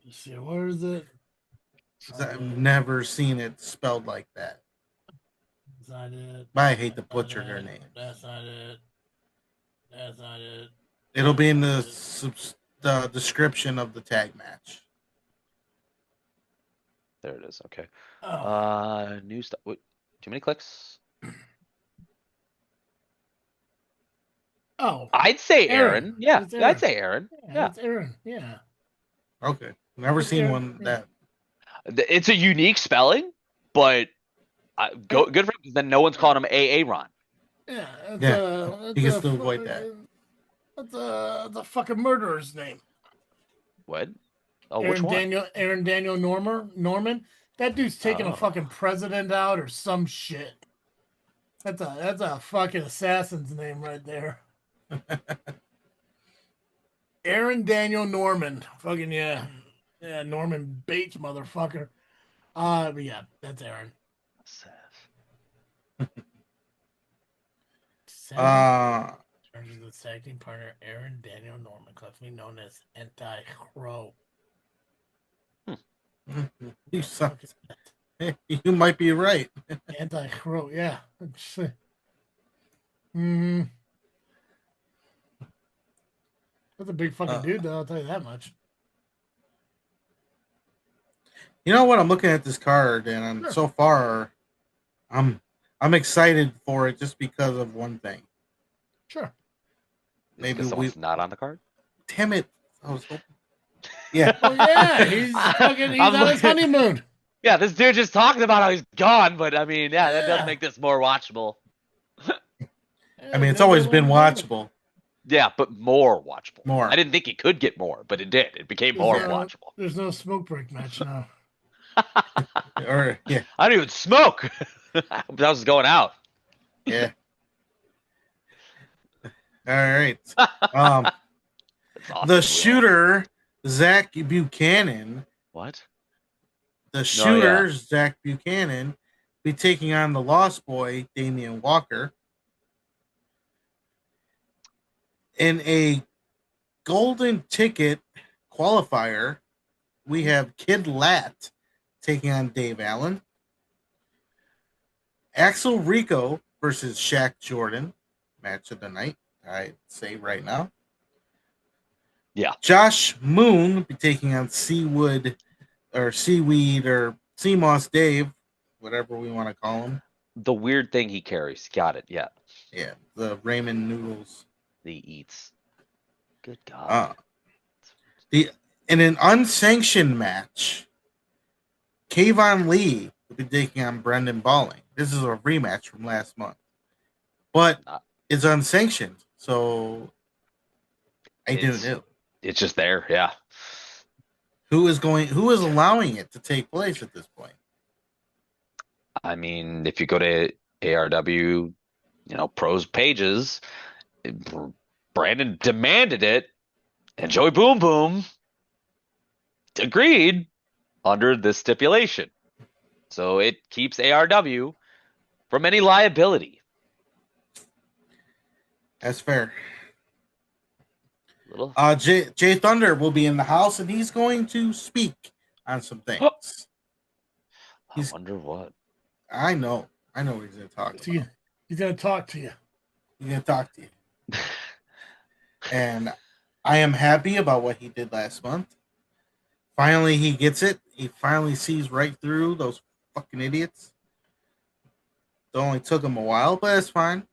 let's see, where is it? I've never seen it spelled like that. That's not it. I hate to butcher their name. That's not it. That's not it. It'll be in the description of the tag match. there it is. Okay. Oh. New stuff. Too many clicks. Oh, I'd say Aaron. Aaron. Yeah, It's Aaron. I'd say Aaron. Yeah. It's Aaron. Yeah. Okay. Never It's seen Aaron, one yeah. that. It's a unique spelling, but good for him because then no one's calling him Aaron. Yeah. It's Yeah, he gets to avoid that. That's a fucking murderer's name. What? Oh, which one? Aaron Daniel Norman. That dude's taking Oh. a fucking president out or some shit. That's a fucking assassin's name right there. Aaron Daniel Norman. Fucking yeah. Yeah, Norman Bates, motherfucker. But yeah, that's Aaron. Turns to the tag team partner Aaron Daniel Norman, collectively known as Anti-Crow. You suck. You might be right. Anti-Crow, yeah. Mm-hmm. That's a big fucking dude, though. I'll tell you that much. You know what? I'm looking at this card, and so far, I'm excited for it just because of one thing. Sure. Maybe someone's not on the card. Damn it! I was hoping. Yeah. Oh yeah, he's on his honeymoon. Yeah, this dude just talked about how he's gone, but I mean, yeah, that does make this more watchable. I mean, it's always been watchable. Yeah, but more watchable. More. I didn't think it could get more, but it did. It became more watchable. There's no smoke break match now. Or yeah. I don't even smoke. I was going out. Yeah. All right. That's awesome. The shooter, Zach Buchanan. What? The shooter, Zach Buchanan, be taking on the Lost Boy, Damian Walker. In a golden ticket qualifier, we have Kid Lat taking on Dave Allen. Axel Rico versus Shaq Jordan. Match of the night, I'd say right now. Yeah. Josh Moon be taking on Seaweed or Sea Moss Dave, whatever we want to call him. The weird thing he carries. Got it. Yeah. Yeah, the ramen noodles. He eats. Good God. In an unsanctioned match, Kayvon Lee will be taking on Brendan Balling. This is a rematch from last month, but it's unsanctioned, so I don't know. It's just there, yeah. Who is allowing it to take place at this point? I mean, if you go to ARW, Pro's pages, Brandon demanded it, and Joey Boom Boom agreed under this stipulation. So it keeps ARW from any liability. That's fair. Jay Thunder will be in the house, and he's going to speak on some things. I wonder what. I know what he's going to talk about. He's going to talk to you. He's going to talk to you. And I am happy about what he did last month. Finally, he gets it. He finally sees right through those fucking idiots. It only took him a while, but it's fine.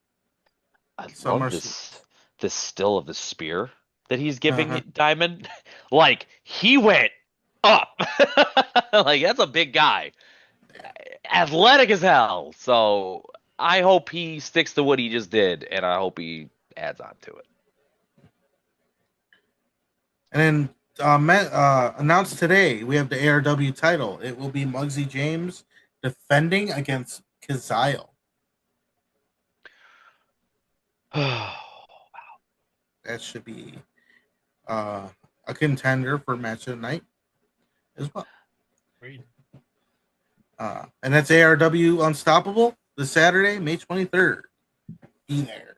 I love this still of the spear that he's giving Diamond. Like, he went up. Like, that's a big guy. Athletic as hell. So I hope he sticks to what he just did, and I hope he adds on to it. And then announced today, we have the ARW title. It will be Muggsy James defending against Kazile. Wow. That should be a contender for match of the night as well. Great. And that's ARW Unstoppable this Saturday, May 23rd. Be there.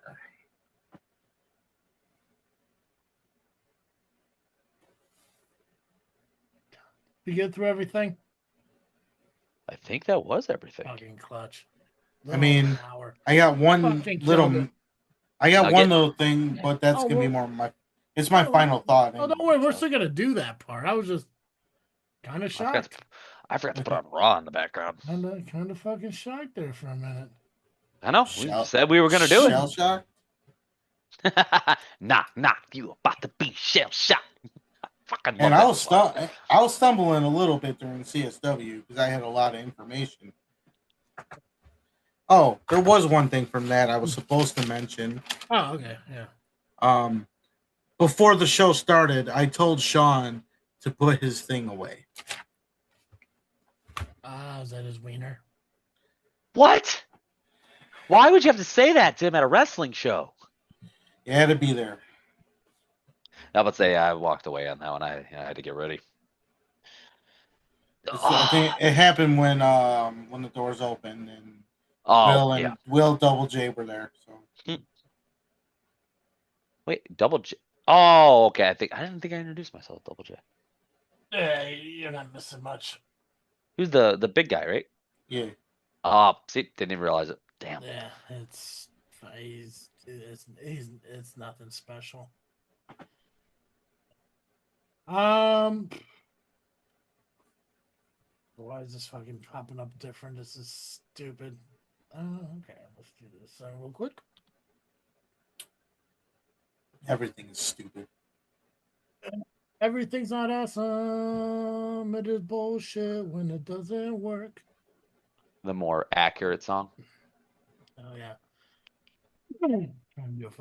You get through everything? I think that was everything. Fucking clutch. I mean, I got one little thing, but that's gonna be more it's my final thought. Oh, don't worry, we're still gonna do that part. I was just kind of shocked. I forgot to put on Raw in the background. Kind of fucking shocked there for a minute. I know. We said we were gonna do it. Shell shock? Knock, you about to be shell shocked. Fucking. And I was stumbling a little bit during CSW because I had a lot of information. Oh, there was one thing from that I was supposed to mention. Oh, okay, yeah. Before the show started, I told Sean to put his thing away. Is that his wiener? What? Why would you have to say that to him at a wrestling show? You had to be there. I would say I walked away on that one. I had to get ready. I think it happened when the doors opened and Will Double J were there. So wait, Double J. Oh, okay. I didn't think I introduced myself, Double J. You're not missing much. Who's the big guy, right? Yeah. See, didn't even realize it. Damn. Yeah, it's nothing special. Why is this fucking popping up different? This is stupid. Okay, let's do this real quick. Everything is stupid. Everything's not awesome. It is bullshit when it doesn't work. The more accurate song. Oh yeah.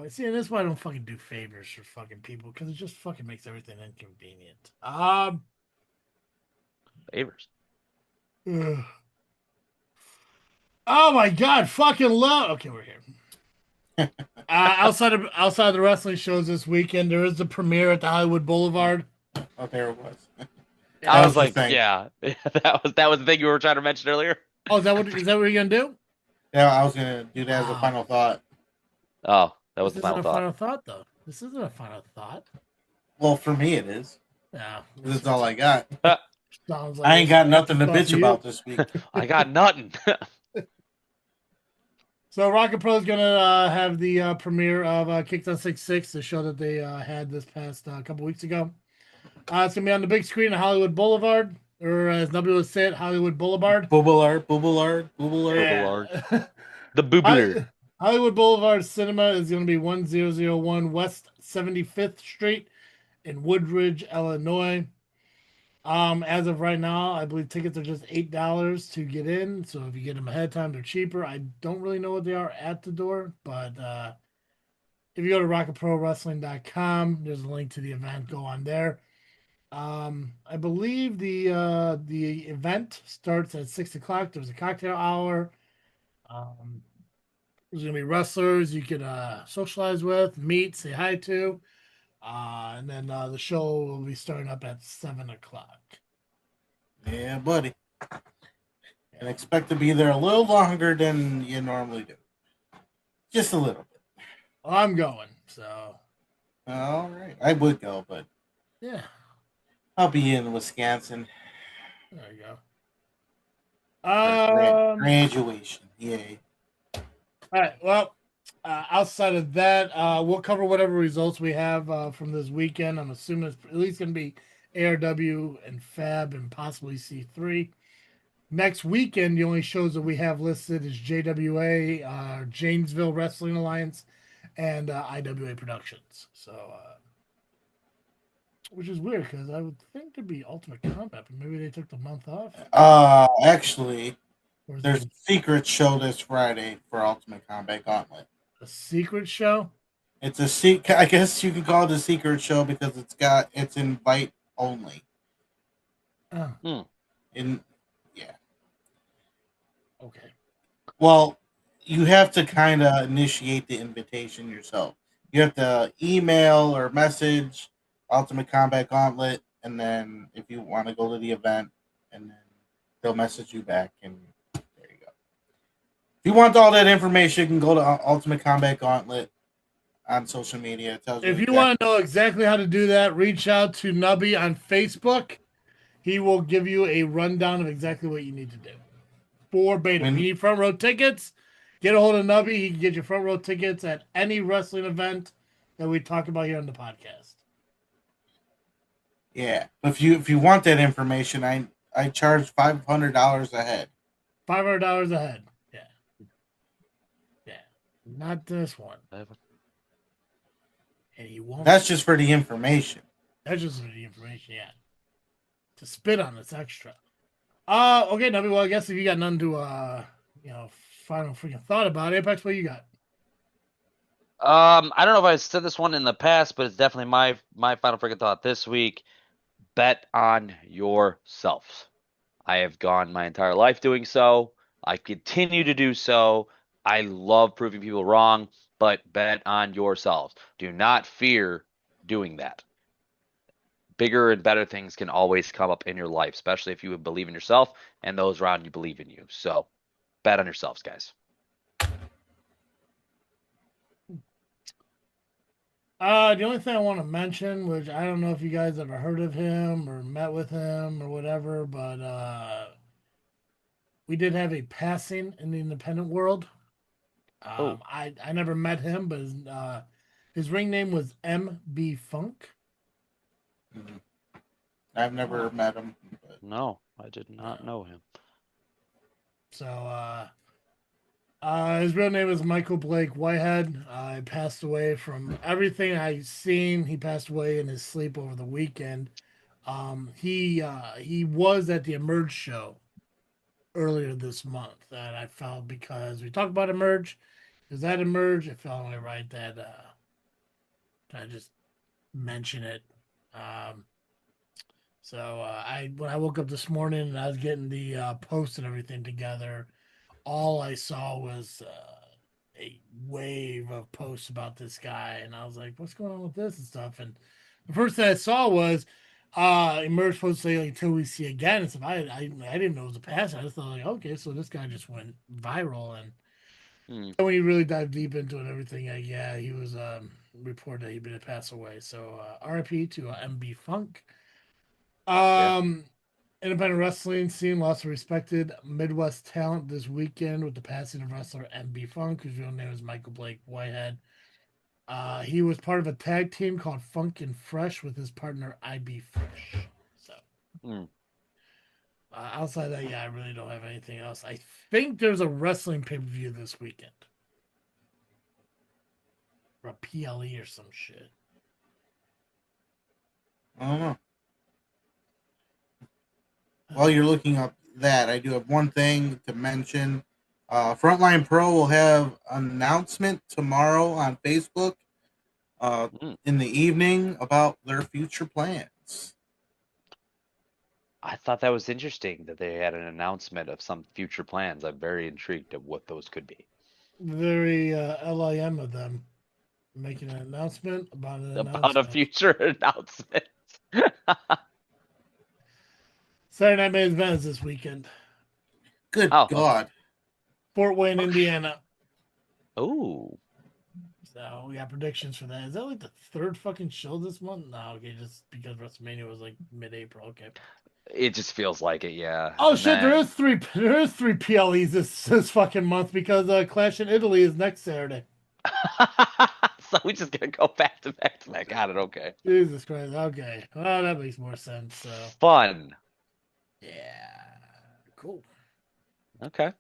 See, and that's why I don't fucking do favors for fucking people, because it just fucking makes everything inconvenient. Favors. Oh my god, fucking love. Okay, we're here. Outside of the wrestling shows this weekend, there is the premiere at the Hollywood Boulevard. Oh, there it was. I was like, yeah, that was the thing you were trying to mention earlier. Oh, is that what you're gonna do? Yeah, I was gonna do that as a Wow. final thought. Oh, that was This the isn't final a thought. final thought, though. This isn't a final thought. Well, for me, it is. Yeah, That's all I got. sounds like I ain't got nothing to thought bitch you. about this week. I got nothing. So Rocket Pro is gonna have the premiere of Kickdown 66, the show that they had this past couple weeks ago. It's gonna be on the big screen at Hollywood Boulevard, or as Nubby would say it, Hollywood Boulevard. Boobulard, boobulard, boobulard. Yeah. The boobler. Hollywood Boulevard Cinema is going to be 1001 West 75th Street in Woodridge, Illinois. As of right now, I believe tickets are just $8 to get in. So if you get them ahead of time, they're cheaper. I don't really know what they are at the door, but if you go to rocketprowrestling.com, there's a link to the event. Go on there. I believe the event starts at 6 o'clock. There's a cocktail hour. There's gonna be wrestlers you could socialize with, meet, say hi to, and then the show will be starting up at 7 o'clock. Yeah, buddy. And expect to be there a little longer than you normally do. Just a little bit. Well, I'm going, so All right. I would go, but yeah, I'll be in Wisconsin there you go. for graduation. Yay. All right. Well, outside of that, we'll cover whatever results we have from this weekend. I'm assuming it's at least going to be ARW and Fab and possibly C3. Next weekend, the only shows that we have listed is JWA, Janesville Wrestling Alliance, and IWA Productions. So, which is weird because I would think there'd be Ultimate Combat, but maybe they took the month off. Actually, Or is there's it a secret show this Friday for Ultimate Combat Gauntlet. a secret show? It's a secret. I guess you could call it a secret show because it's invite only. Oh, Yeah. okay. Well, you have to kind of initiate the invitation yourself. You have to email or message Ultimate Combat Gauntlet, and then if you want to go to the event, and then they'll message you back, and there you go. If you want all that information, you can go to Ultimate Combat Gauntlet on social media. It tells If you exactly. want to know exactly how to do that, reach out to Nubby on Facebook. He will give you a rundown of exactly what you need to do for beta. If you need front row tickets, get a hold of Nubby. He can get you front row tickets at any wrestling event that we talk about here on the podcast. Yeah, if you want that information, I charge $500 a head. $500 a head. Yeah. Not this one. And he won't. That's just for the information. That's just for the information. Yeah. To spit on it's extra. Okay, Nubby. Well, I guess if you got none to final freaking thought about Apex, what you got? I don't know if I said this one in the past, but it's definitely my final freaking thought this week. Bet on yourself. I have gone my entire life doing so. I continue to do so. I love proving people wrong, but bet on yourselves. Do not fear doing that. Bigger and better things can always come up in your life, especially if you believe in yourself and those around you believe in you. So bet on yourselves, guys. The only thing I want to mention, which I don't know if you guys ever heard of him or met with him or whatever, but we did have a passing in the independent world. I never met him, but his ring name was MB Funk. Mm-hmm. I've never met him. But... No, I did not know him. So his real name is Michael Blake Whitehead. He passed away from everything I've seen. He passed away in his sleep over the weekend. He was at the Emerge show earlier this month that I found because we talked about Emerge. Is that Emerge? It felt only right that I just mention it. When I woke up this morning and I was getting the post and everything together, all I saw was a wave of posts about this guy, and I was like, "What's going on with this and stuff?" And the first thing I saw was emerged supposed to say like until we see again. And stuff. I didn't know it was a pass. I just thought like, okay, so this guy just went viral. And when you really dive deep into it, everything, yeah, he was reported that he'd been passed away. So RIP to MB Funk. Independent wrestling scene lost a respected Midwest talent this weekend with the passing of wrestler MB Funk, whose real name is Michael Blake Whitehead. He was part of a tag team called Funk and Fresh with his partner IB Fresh. So, outside of that, yeah, I really don't have anything else. I think there's a wrestling pay-per-view this weekend. Or a PLE or some shit. I don't know. While you're looking up that, I do have one thing to mention. Frontline Pro will have an announcement tomorrow on Facebook in the evening about their future plans. I thought that was interesting that they had an announcement of some future plans. I'm very intrigued of what those could be. Very LIM of them making an announcement about an announcement. A future announcement. Saturday Night Main Event is this weekend. Good God. Fort Wayne, Indiana. Oh. So we got predictions for that. Is that like the third fucking show this month? No, okay, just because WrestleMania was like mid-April. Okay. It just feels like it, yeah. Oh shit, there is three PLEs this fucking month because Clash in Italy is next Saturday. So we just gonna go back to back to back. Got it, okay. Jesus Christ, okay. Well, that makes more sense. So fun. Yeah. Cool. Okay.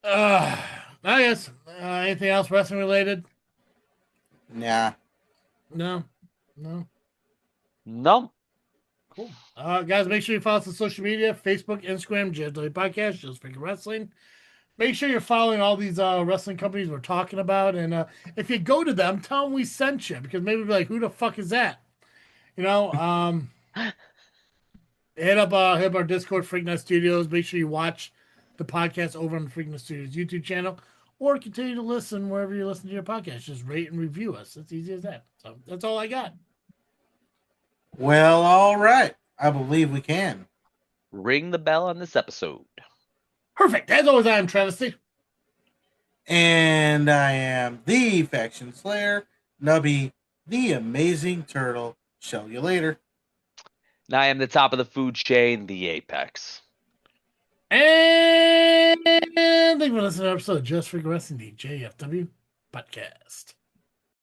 I guess anything else wrestling related? Nah. No. Cool. Guys, make sure you follow us on social media: Facebook, Instagram, JFW Podcast, Just Freakin Wrestling. Make sure you're following all these wrestling companies we're talking about, and if you go to them, tell them we sent you, because maybe be like, who the fuck is that? You know, hit up our Discord, Freakin Studios. Make sure you watch the podcast over on the Freakin Studios YouTube channel, or continue to listen wherever you listen to your podcast. Just rate and review us. It's easy as that. So that's all I got. Well, all right. I believe we can. Ring the bell on this episode. Perfect. As always, I am Travesty. And I am the Faction Slayer, Nubby, the Amazing Turtle. Show you later. And I am the top of the food chain, the Apex. And thank you for listening to an episode of Just Freakin Wrestling, the JFW Podcast.